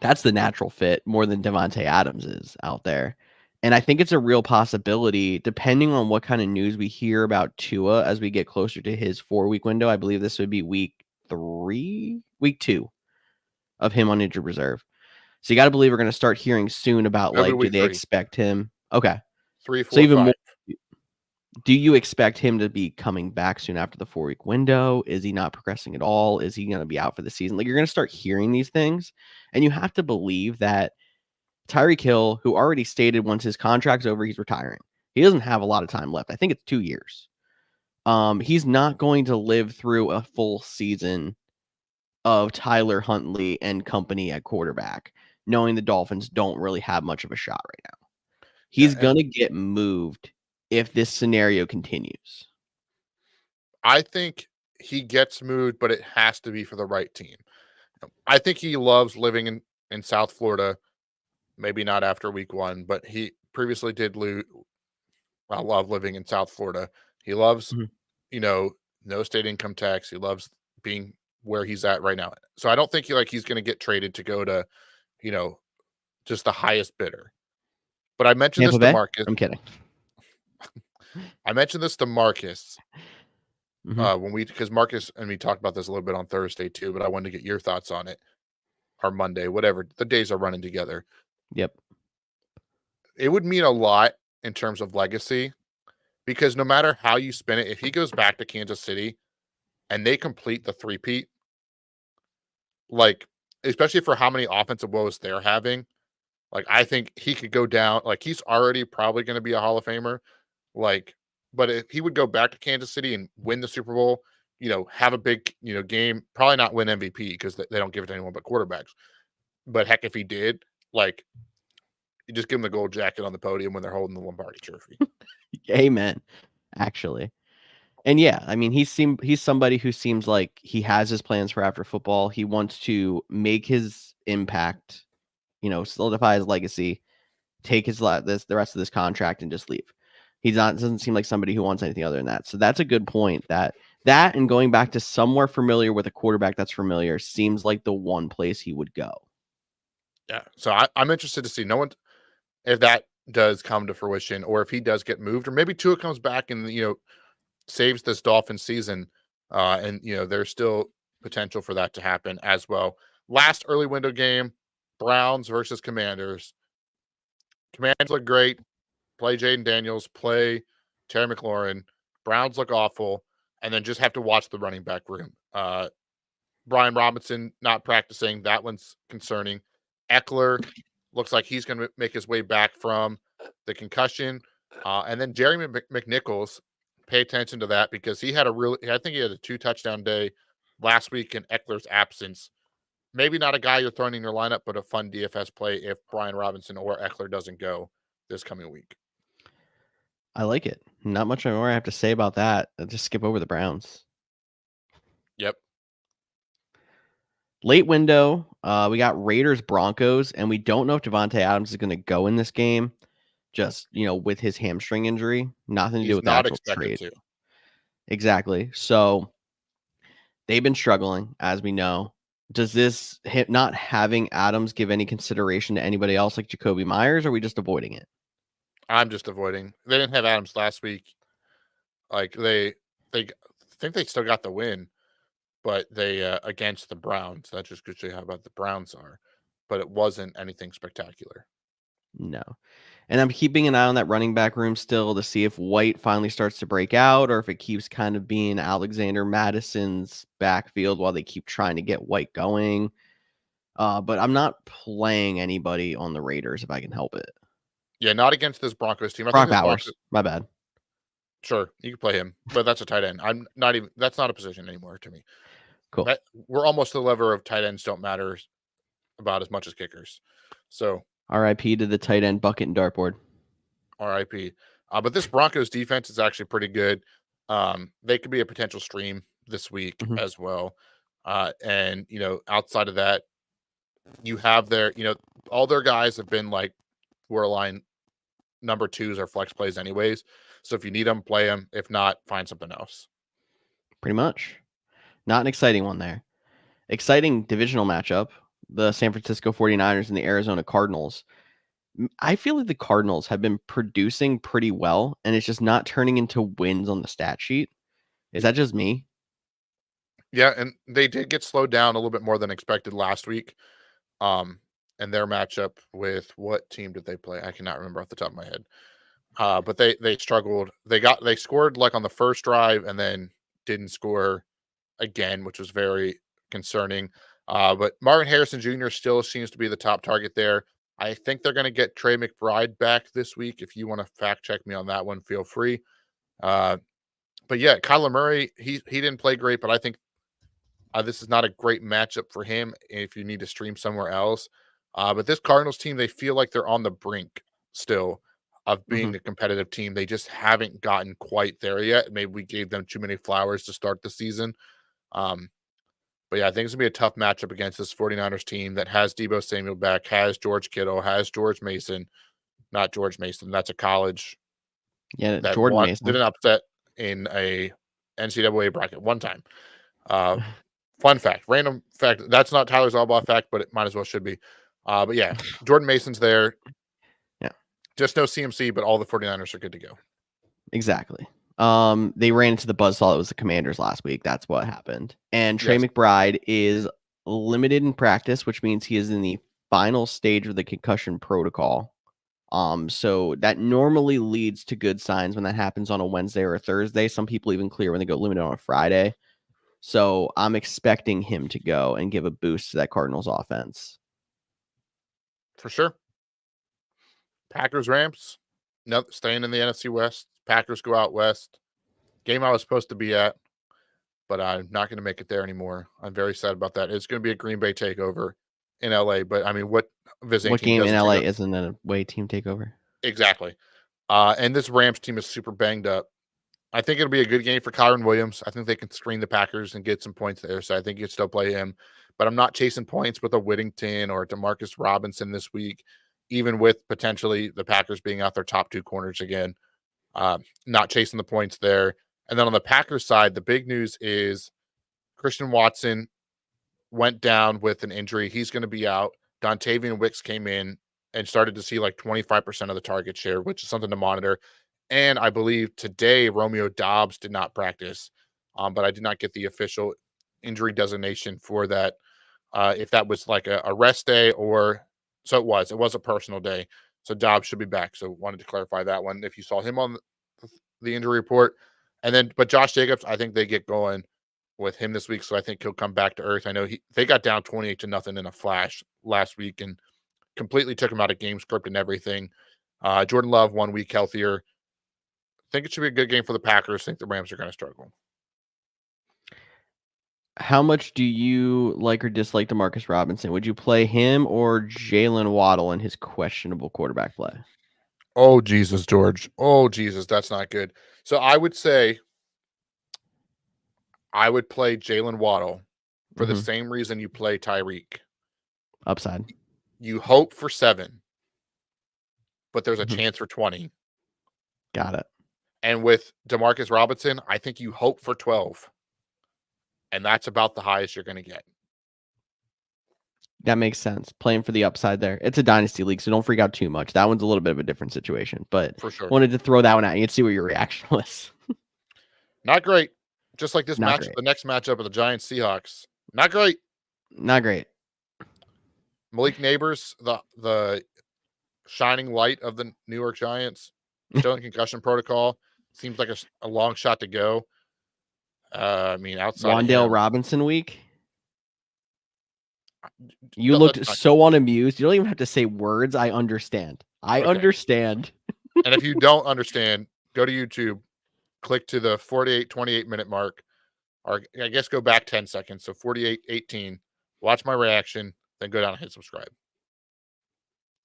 that's the natural fit more than Devontae Adams is out there. And I think it's a real possibility depending on what kind of news we hear about Tua as we get closer to his 4-week window. I believe this would be week 2 of him on injured reserve. So you got to believe we're going to start hearing soon about, It'll be like, do week they 3. expect him? Okay. 3, So 4, even 5. more, do you expect him to be coming back soon after the 4-week window? Is he not progressing at all? Is he going to be out for the season? Like, you're going to start hearing these things, and you have to believe that Tyreek Hill, who already stated once his contract's over, he's retiring. He doesn't have a lot of time left. I think it's 2 years. He's not going to live through a full season of Tyler Huntley and company at quarterback, knowing the Dolphins don't really have much of a shot right now. Yeah, He's and going to get moved if this scenario continues. I think he gets moved, but it has to be for the right team. I think he loves living in South Florida. Maybe not after week 1, but he previously did I love living in South Florida. He loves, Mhm. you know, no state income tax. He loves being where he's at right now. So I don't think he's going to get traded to go to, you know, just the highest bidder. But I mentioned this Tampa to Bay? Marcus. I'm kidding. I mentioned this to Marcus Mhm. because Marcus and me talked about this a little bit on Thursday too. But I wanted to get your thoughts on it, or Monday, whatever the days are running together. Yep. It would mean a lot in terms of legacy because no matter how you spin it, if he goes back to Kansas City and they complete the three-peat, like, especially for how many offensive woes they're having, like, I think he could go down. Like, he's already probably going to be a Hall of Famer. Like, but if he would go back to Kansas City and win the Super Bowl, have a big, game, probably not win MVP because they don't give it to anyone but quarterbacks. But heck, if he did, like, you just give him the gold jacket on the podium when they're holding the Lombardi trophy. Amen, actually. And yeah, I mean, he's somebody who seems like he has his plans for after football. He wants to make his impact, solidify his legacy, take the rest of this contract and just leave. Doesn't seem like somebody who wants anything other than that. So that's a good point. That and going back to somewhere familiar with a quarterback that's familiar seems like the one place he would go. Yeah. So I'm interested to see if that does come to fruition or if he does get moved or maybe Tua comes back and, saves this Dolphin season. And, there's still potential for that to happen as well. Last early window game, Browns versus Commanders. Commanders look great. Play Jaden Daniels, play Terry McLaurin. Browns look awful. And then just have to watch the running back room. Brian Robinson not practicing. That one's concerning. Eckler looks like he's going to make his way back from the concussion. And then Jerry McNichols, pay attention to that because I think he had a 2-touchdown day last week in Eckler's absence. Maybe not a guy you're throwing in your lineup, but a fun DFS play if Brian Robinson or Eckler doesn't go this coming week. I like it. Not much more I have to say about that. I'll just skip over the Browns. Yep. Late window, we got Raiders Broncos, and we don't know if Devontae Adams is going to go in this game. Just with his hamstring injury, nothing to do He's with the not actual expected trade. to. Exactly. So they've been struggling, as we know. Does this not having Adams give any consideration to anybody else like Jacoby Myers, or are we just avoiding it? I'm just avoiding. They didn't have Adams last week. Like they think they still got the win, but they against the Browns. That just gives you how bad the Browns are. But it wasn't anything spectacular. No. And I'm keeping an eye on that running back room still to see if White finally starts to break out or if it keeps kind of being Alexander Madison's backfield while they keep trying to get White going. But I'm not playing anybody on the Raiders if I can help it. Yeah, not against this Broncos team. I think Brock this Broncos. Bowers, my bad. Sure, you can play him, but that's a tight end. I'm not even. That's not a position anymore to me. Cool. We're almost to the level of tight ends don't matter about as much as kickers. So RIP to the tight end bucket and dartboard. RIP. But this Broncos defense is actually pretty good. They could be a potential stream this week as well. And outside of that, you have all their guys have been like borderline number 2s or flex plays anyways. So if you need them, play them. If not, find something else. Pretty much. Not an exciting one there. Exciting divisional matchup. The San Francisco 49ers and the Arizona Cardinals. I feel like the Cardinals have been producing pretty well, and it's just not turning into wins on the stat sheet. Is that just me? Yeah, and they did get slowed down a little bit more than expected last week. And their matchup with what team did they play? I cannot remember off the top of my head. But they struggled. They scored like on the first drive and then didn't score again, which was very concerning. But Marvin Harrison Jr. still seems to be the top target there. I think they're going to get Trey McBride back this week. If you want to fact check me on that one, feel free. But yeah, Kyler Murray, he didn't play great, but I think This is not a great matchup for him if you need to stream somewhere else. But this Cardinals team, they feel like they're on the brink still of being Mhm. a competitive team. They just haven't gotten quite there yet. Maybe we gave them too many flowers to start the season. Um, but yeah, I think it's going to be a tough matchup against this 49ers team that has Debo Samuel back, has George Kittle, has George Mason. Not George Mason. That's a college Yeah, that Jordan did Mason. an upset in a NCAA bracket one time. Uh, Fun fact, random fact. That's not Tyler's Albaugh fact, but it might as well should be. But yeah, Jordan Mason's there. Yeah, Just no CMC, but all the 49ers are good to go. exactly. They ran into the buzzsaw that was the Commanders last week. That's what happened. And Trey Yes, McBride is limited in practice, which means he is in the final stage of the concussion protocol. So that normally leads to good signs when that happens on a Wednesday or a Thursday. Some people even clear when they go limited on a Friday. So I'm expecting him to go and give a boost to that Cardinals offense. for sure. Packers, Rams. No, staying in the NFC West. Packers go out west. Game I was supposed to be at, but I'm not going to make it there anymore. I'm very sad about that. It's going to be a Green Bay takeover in LA, but I mean, what visiting What team game in doesn't see LA their isn't a away team takeover? exactly? And this Rams team is super banged up. I think it'll be a good game for Kyron Williams. I think they can screen the Packers and get some points there. So I think you can still play him. But I'm not chasing points with a Whittington or Demarcus Robinson this week, even with potentially the Packers being out their top two corners again. Not chasing the points there. And then on the Packers side, the big news is Christian Watson went down with an injury. He's going to be out. Dontavian Wicks came in and started to see like 25% of the target share, which is something to monitor. And I believe today Romeo Dobbs did not practice, but I did not get the official injury designation for that. If that was like a rest day or so it was a personal day. So Dobbs should be back. So wanted to clarify that one. If you saw him on the injury report, and then but Josh Jacobs, I think they get going with him this week. So I think he'll come back to earth. I know they got down 28-0 in a flash last week and completely took him out of game script and everything. Jordan Love 1 week healthier. Think it should be a good game for the Packers. Think the Rams are going to struggle. How much do you like or dislike Demarcus Robinson? Would you play him or Jalen Waddle in his questionable quarterback play? Oh, Jesus, George. Oh, Jesus, that's not good. So I would say I would play Jalen Waddle for the Mm-hmm. same reason you play Tyreek. Upside. You hope for 7, but there's a Mm-hmm. chance for 20. Got it. And with Demarcus Robinson, I think you hope for 12. And that's about the highest you're going to get. That makes sense. Playing for the upside there. It's a dynasty league, so don't freak out too much. That one's a little bit of a different situation, but For sure. wanted to throw that one at you and see what your reaction was. Not great. Just like this Not match, great. the next matchup of the Giants Seahawks. Not great. Not great. Malik Neighbors, the shining light of the New York Giants, still in concussion protocol. Seems like a long shot to go. I mean, outside of Wandale him, Robinson week. You let's looked not. so unamused. You don't even have to say words. I understand. I Okay. understand. And if you don't understand, go to YouTube, click to the 48-28 minute mark, or I guess go back 10 seconds. So 48-18. Watch my reaction, then go down and hit subscribe.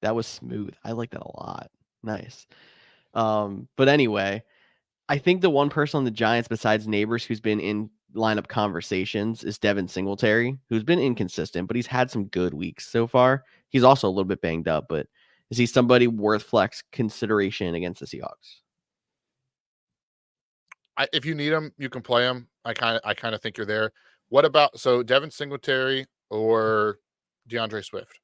That was smooth. I like that a lot. Nice. But anyway, I think the one person on the Giants besides Neighbors who's been in lineup conversations is Devin Singletary, who's been inconsistent, but he's had some good weeks so far. He's also a little bit banged up, but is he somebody worth flex consideration against the Seahawks? If you need him, you can play him. I kind of think you're there. What about Devin Singletary or DeAndre Swift?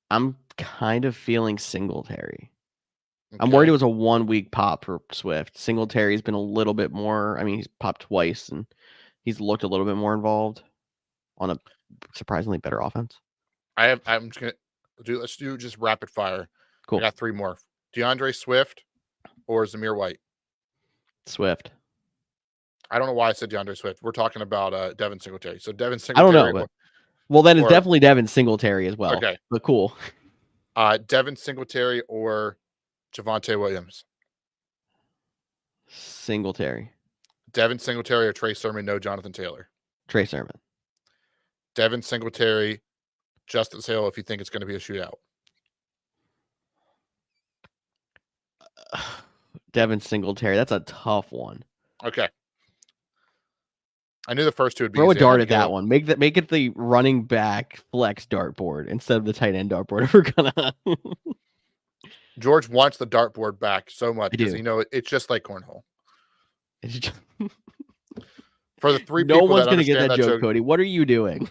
I'm kind of feeling Singletary. Okay. I'm worried it was a 1 week pop for Swift. Singletary's been a little bit more. I mean, he's popped twice and he's looked a little bit more involved on a surprisingly better offense. I'm just gonna let's do just rapid fire. Cool. I got 3 more. DeAndre Swift or Zamir White? Swift. I don't know why I said DeAndre Swift. We're talking about Devin Singletary. So Devin I Singletary. don't know, but well, then it's or, definitely Devin Singletary as well. okay. But cool. Devin Singletary or Javonte Williams? Singletary. Devin Singletary or Trey Sermon, no Jonathan Taylor. Trey Sermon. Devin Singletary, Justice Hill if you think it's going to be a shootout. Devin Singletary. That's a tough one. Okay. I knew the first two would be Throw easy. a dart at that one. Make it the running back flex dartboard instead of the tight end dartboard if we're gonna. George wants the dartboard back so much I because do. It's just like cornhole. It's just... For the three no people one's that gonna get understand that joke, Cody. What are you doing?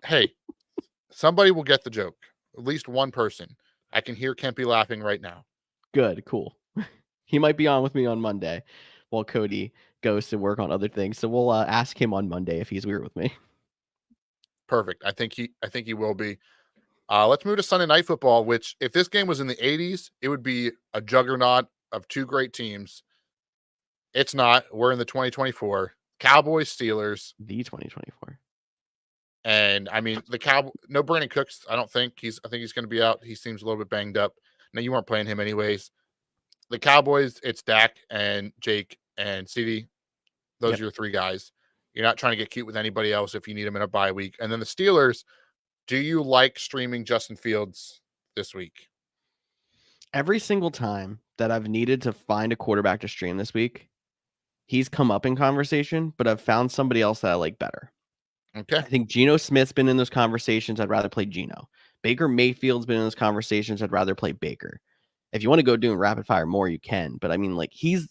Hey, somebody will get the joke. At least one person. I can hear Kempy laughing right now. Good, cool. He might be on with me on Monday while Cody goes to work on other things. So we'll ask him on Monday if he's weird with me. Perfect. I think he will be. Let's move to Sunday Night Football, which if this game was in the 80s, it would be a juggernaut of two great teams. It's not. We're in the 2024 Cowboys Steelers. The 2024. And I mean no Brandon Cooks. I think he's going to be out. He seems a little bit banged up. Now you weren't playing him anyways. The Cowboys, it's Dak and Jake and CeeDee. Those are your three guys. You're not trying to get cute with anybody else if you need them in a bye week. And then the Steelers, do you like streaming Justin Fields this week? Every single time that I've needed to find a quarterback to stream this week, he's come up in conversation, but I've found somebody else that I like better. Okay. I think Geno Smith's been in those conversations. I'd rather play Geno. Baker Mayfield's been in those conversations. I'd rather play Baker. If you want to go doing rapid fire more, you can. But I mean, like, he's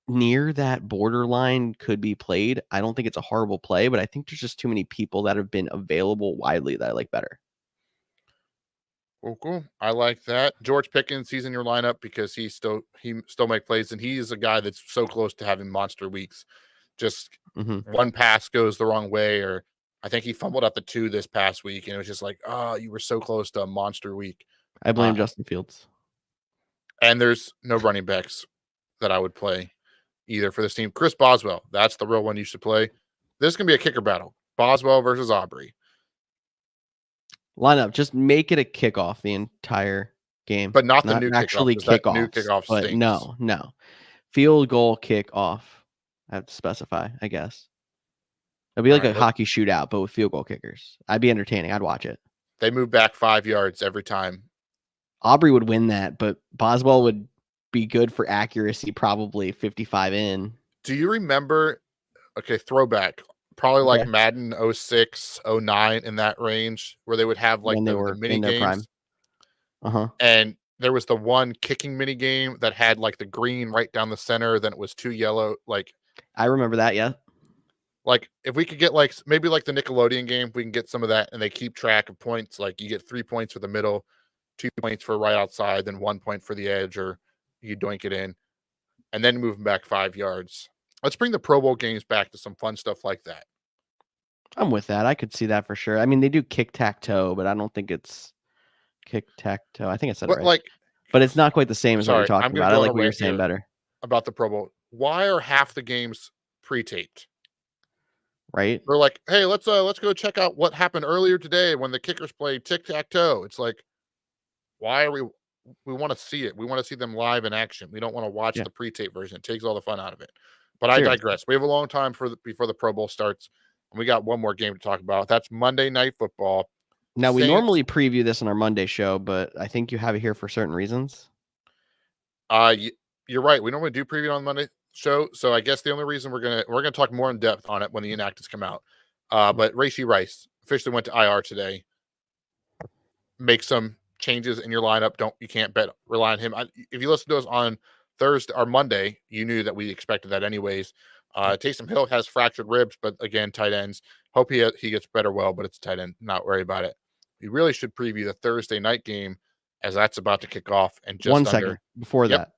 near that borderline could be played. I don't think it's a horrible play, but I think there's just too many people that have been available widely that I like better. Cool. I like that. George Pickens, he's in your lineup because he still make plays, and he is a guy that's so close to having monster weeks. Just one pass goes the wrong way, or I think he fumbled at the 2 this past week, and it was just like, oh, you were so close to a monster week. I blame Justin Fields. And there's no running backs that I would play either for this team. Chris Boswell, that's the real one you should play. This is going to be a kicker battle. Boswell versus Aubrey. Line up. Just make it a kickoff the entire game. But not the new actually kickoff. New kickoff. But stinks. no. Field goal kickoff. I have to specify, I guess. It'll be like a hockey shootout, but with field goal kickers. I'd be entertaining. I'd watch it. They move back 5 yards every time. Aubrey would win that, but Boswell would be good for accuracy, probably 55 in. Do you remember, throwback, probably like Madden 06, 09 in that range, where they would have like the mini games? And there was the one kicking mini game that had like the green right down the center, then it was 2 yellow. Like, I remember that, yeah. Like, if we could get like maybe like the Nickelodeon game, we can get some of that, and they keep track of points. Like, you get 3 points for the middle, 2 points for right outside, then 1 point for the edge, or you doink it in, and then move them back 5 yards. Let's bring the Pro Bowl games back to some fun stuff like that. I'm with that. I could see that for sure. I mean, they do kick-tack-toe, but I don't think it's kick-tack-toe. I think I said it right. But it's not quite the same as what you're talking about. I like what you're saying better. About the Pro Bowl. Why are half the games pre-taped? Right? They're like, hey, let's go check out what happened earlier today when the kickers played tic-tac-toe. It's like, why are we want to see it. We want to see them live in action. We don't want to watch the pre-tape version. It takes all the fun out of it. But I digress. We have a long time before the Pro Bowl starts. And we got one more game to talk about. That's Monday Night Football. Now, we normally preview this on our Monday show, but I think you have it here for certain reasons. You're right. We normally do preview on Monday show. So I guess the only reason we're gonna talk more in depth on it when the inactives come out. But Rashee Rice officially went to IR today. Make some changes in your lineup. You can't rely on him. If you listen to us on Thursday or Monday, you knew that we expected that anyways. Taysom Hill has fractured ribs, but again, tight ends. Hope he gets better but it's a tight end. Not worry about it. We really should preview the Thursday night game as that's about to kick off. And just 1 second before that.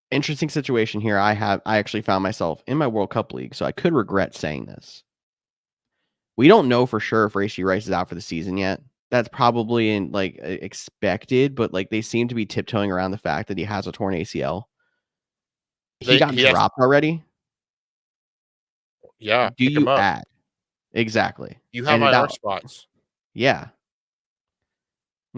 Interesting situation here. I actually found myself in my World Cup league, so I could regret saying this. We don't know for sure if Rashee Rice is out for the season yet. That's probably expected, but like they seem to be tiptoeing around the fact that he has a torn ACL. He got dropped already. Yeah. Do you add? Exactly. You have IR spots. Yeah.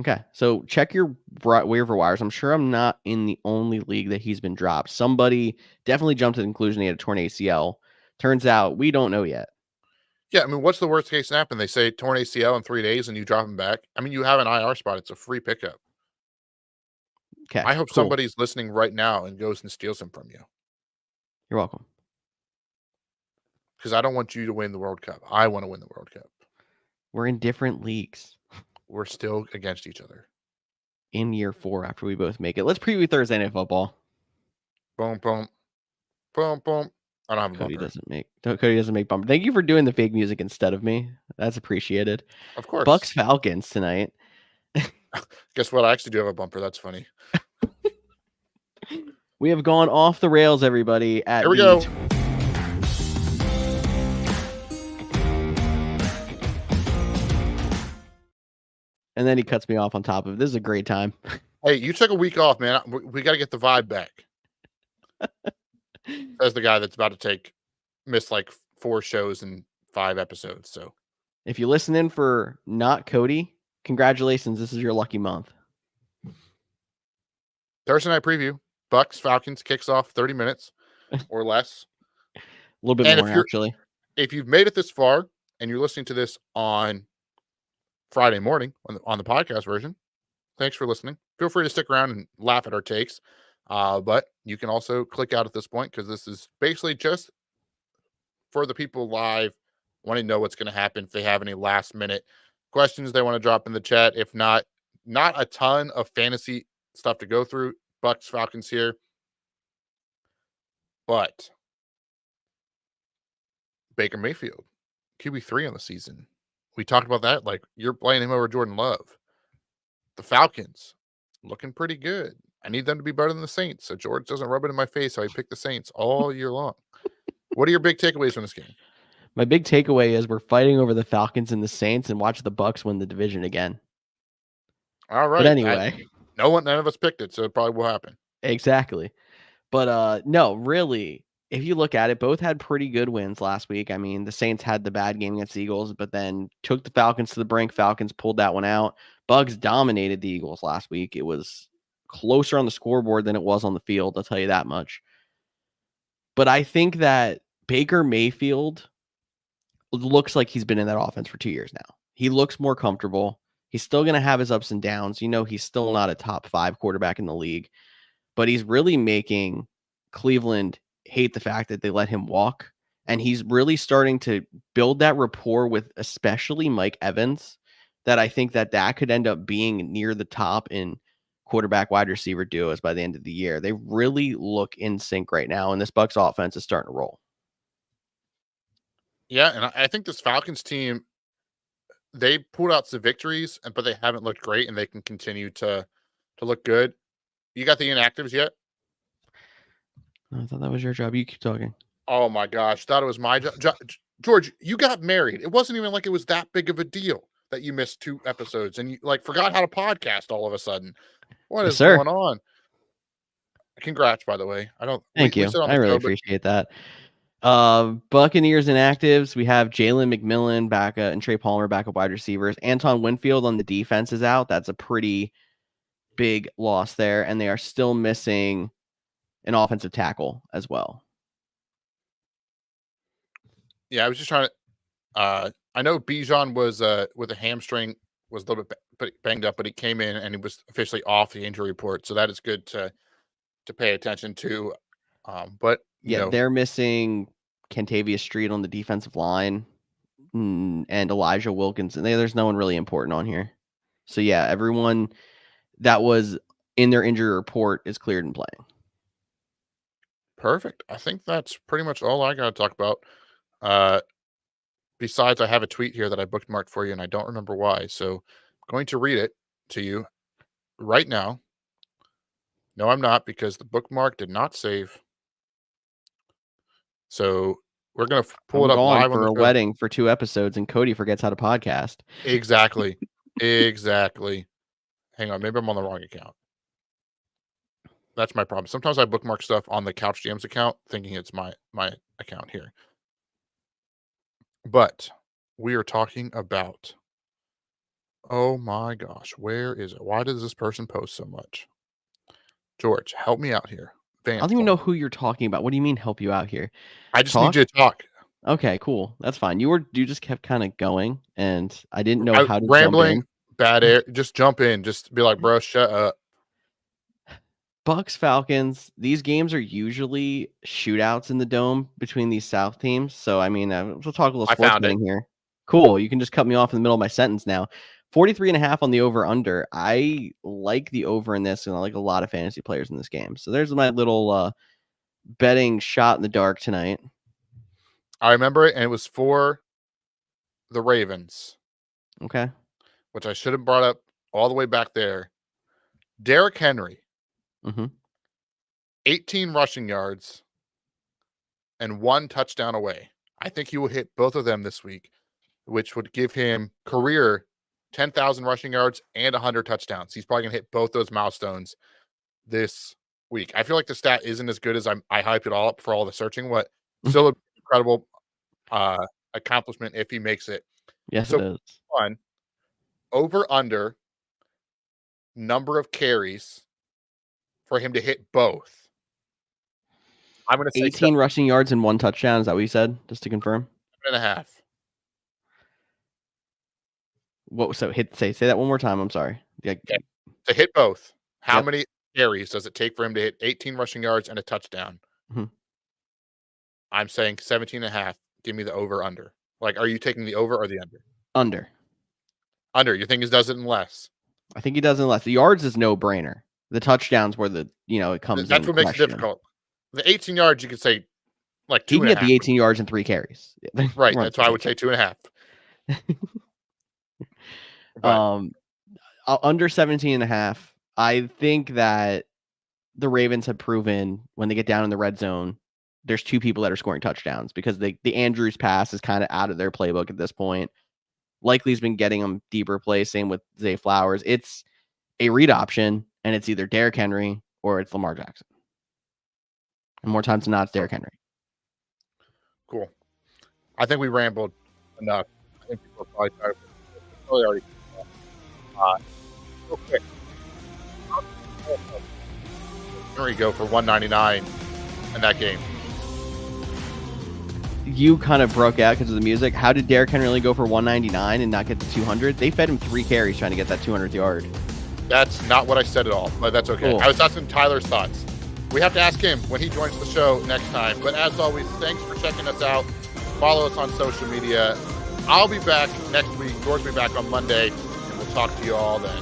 Okay, so check your waiver wires. I'm sure I'm not in the only league that he's been dropped. Somebody definitely jumped to the conclusion he had a torn ACL. Turns out we don't know yet. Yeah, I mean, what's the worst case happen? They say torn ACL in 3 days and you drop him back. I mean, you have an IR spot. It's a free pickup. Okay, I hope cool. somebody's listening right now and goes and steals him from you You're welcome. because I don't want you to win the World Cup. I want to win the World Cup. We're in different leagues We're still against each other. in year 4 after we both make it. Let's preview Thursday Night Football. Boom, boom, boom, boom. I don't have a Cody bumper. doesn't make bumper. Thank you for doing the fake music instead of me. That's appreciated. Of course. Bucks Falcons tonight. Guess what? I actually do have a bumper. That's funny. We have gone off the rails, everybody. At Here we go. And then he cuts me off on top of it. This is a great time. Hey, you took a week off, man. We got to get the vibe back. As the guy that's about to miss like 4 shows and 5 episodes. So if you listen in for not Cody, congratulations. This is your lucky month. Thursday night preview. Bucks Falcons kicks off 30 minutes or less. A little bit more, actually. If you've made it this far and you're listening to this on Friday morning on the podcast version, thanks for listening. Feel free to stick around and laugh at our takes. But you can also click out at this point because this is basically just for the people live wanting to know what's going to happen. If they have any last minute questions they want to drop in the chat. If not a ton of fantasy stuff to go through. Bucks Falcons here. But Baker Mayfield, QB3 on the season. We talked about that. Like, you're playing him over Jordan Love. The Falcons looking pretty good. I need them to be better than the Saints, so George doesn't rub it in my face how he picked the Saints all year long. What are your big takeaways from this game? My big takeaway is we're fighting over the Falcons and the Saints, and watch the Bucks win the division again. All right. But anyway, none of us picked it, so it probably will happen. Exactly. But no, really, if you look at it, both had pretty good wins last week. I mean, the Saints had the bad game against the Eagles, but then took the Falcons to the brink. Falcons pulled that one out. Bugs dominated the Eagles last week. It was closer on the scoreboard than it was on the field, I'll tell you that much. But I think that Baker Mayfield looks like he's been in that offense for 2 years now. He looks more comfortable. He's still going to have his ups and downs. You know, he's still not a top 5 quarterback in the league, but he's really making Cleveland hate the fact that they let him walk. And he's really starting to build that rapport with especially Mike Evans, that I think that could end up being near the top in quarterback wide receiver duos by the end of the year. They really look in sync right now, and this Bucks offense is starting to roll. Yeah, and I think this Falcons team, they pulled out some victories, but they haven't looked great, and they can continue to look good. You got the inactives yet? I thought that was your job. You keep talking. Oh my gosh, thought it was my job. George, you got married. It wasn't even like it was that big of a deal that you missed 2 episodes and you like forgot how to podcast all of a sudden. What is going on? Congrats, by the way. Thank you. I really appreciate that. Buccaneers inactives. We have Jalen McMillan back and Trey Palmer back at wide receivers. Anton Winfield on the defense is out. That's a pretty big loss there. And they are still missing an offensive tackle as well. Yeah, I was just trying to I know Bijan was with a hamstring, was a little bit banged up, but he came in and he was officially off the injury report. So that is good to pay attention to. But yeah, they're missing Kentavious Street on the defensive line and Elijah Wilkinson. There's no one really important on here. So yeah, everyone that was in their injury report is cleared and playing. Perfect. I think that's pretty much all I got to talk about. Besides, I have a tweet here that I bookmarked for you, and I don't remember why. So I'm going to read it to you right now. No, I'm not, because the bookmark did not save. So we're going to pull it up live for a wedding for 2 episodes, and Cody forgets how to podcast. Exactly. Exactly. Hang on. Maybe I'm on the wrong account. That's my problem. Sometimes I bookmark stuff on the Couch GM's account, thinking it's my account here. But we are talking about Oh my gosh, where is it? Why does this person post so much? George, help me out here. I Vance don't even for know me. who you're talking about. What do you mean help you out here? I just need Talk? you to talk. Okay, cool. That's fine. You just kept kind of going, and I didn't know I how to jump rambling, in. bad air. Just jump in. Just be like, bro, shut up. Bucks Falcons. These games are usually shootouts in the dome between these South teams. So I mean, we'll talk a little I sports found it. betting here. Cool. You can just cut me off in the middle of my sentence now. 43.5 on the over under. I like the over in this, and I like a lot of fantasy players in this game. So there's my little betting shot in the dark tonight. I remember it, and it was for the Ravens, Okay. which I should have brought up all the way back there. Derrick Henry, Mm-hmm. 18 rushing yards and 1 touchdown away. I think he will hit both of them this week, which would give him career 10,000 rushing yards and 100 touchdowns. He's probably going to hit both those milestones this week. I feel like the stat isn't as good as I hyped it all up for all the searching, but still an incredible accomplishment if he makes it. Yes, So it is. one, over under number of carries for him to hit both. I'm going to say 18 rushing yards and 1 touchdown. Is that what you said? Just to confirm. 7.5. What? So say that one more time. I'm sorry. Yeah. Okay. To hit both, how Yep. many carries does it take for him to hit 18 rushing yards and a touchdown? Mhm. I'm saying 17.5. Give me the over under. Like, are you taking the over or the under? Under. Under. You think he does it in less? I think he does in less. The yards is no brainer. The touchdowns where it comes That's in what makes it question. difficult. The 18 yards, you could say like He 2.5. can get the 18 yards and 3 carries. Right. That's why I would say 2.5. But Under 17.5. I think that the Ravens have proven when they get down in the red zone, there's 2 people that are scoring touchdowns because the Andrews pass is kind of out of their playbook at this point. Likely's been getting them deeper plays. Same with Zay Flowers. It's a read option, and it's either Derrick Henry or it's Lamar Jackson. And more times than not, it's Derrick Henry. Cool. I think we rambled enough. I think people are probably tired. Probably already. Real quick. Henry go for 199 in that game. You kind of broke out because of the music. How did Derrick Henry only go for 199 and not get to 200? They fed him 3 carries trying to get that 200th yard. That's not what I said at all, but that's okay. Cool. I was asking Tyler's thoughts. We have to ask him when he joins the show next time. But as always, thanks for checking us out. Follow us on social media. I'll be back next week. George will be back on Monday, and we'll talk to you all then.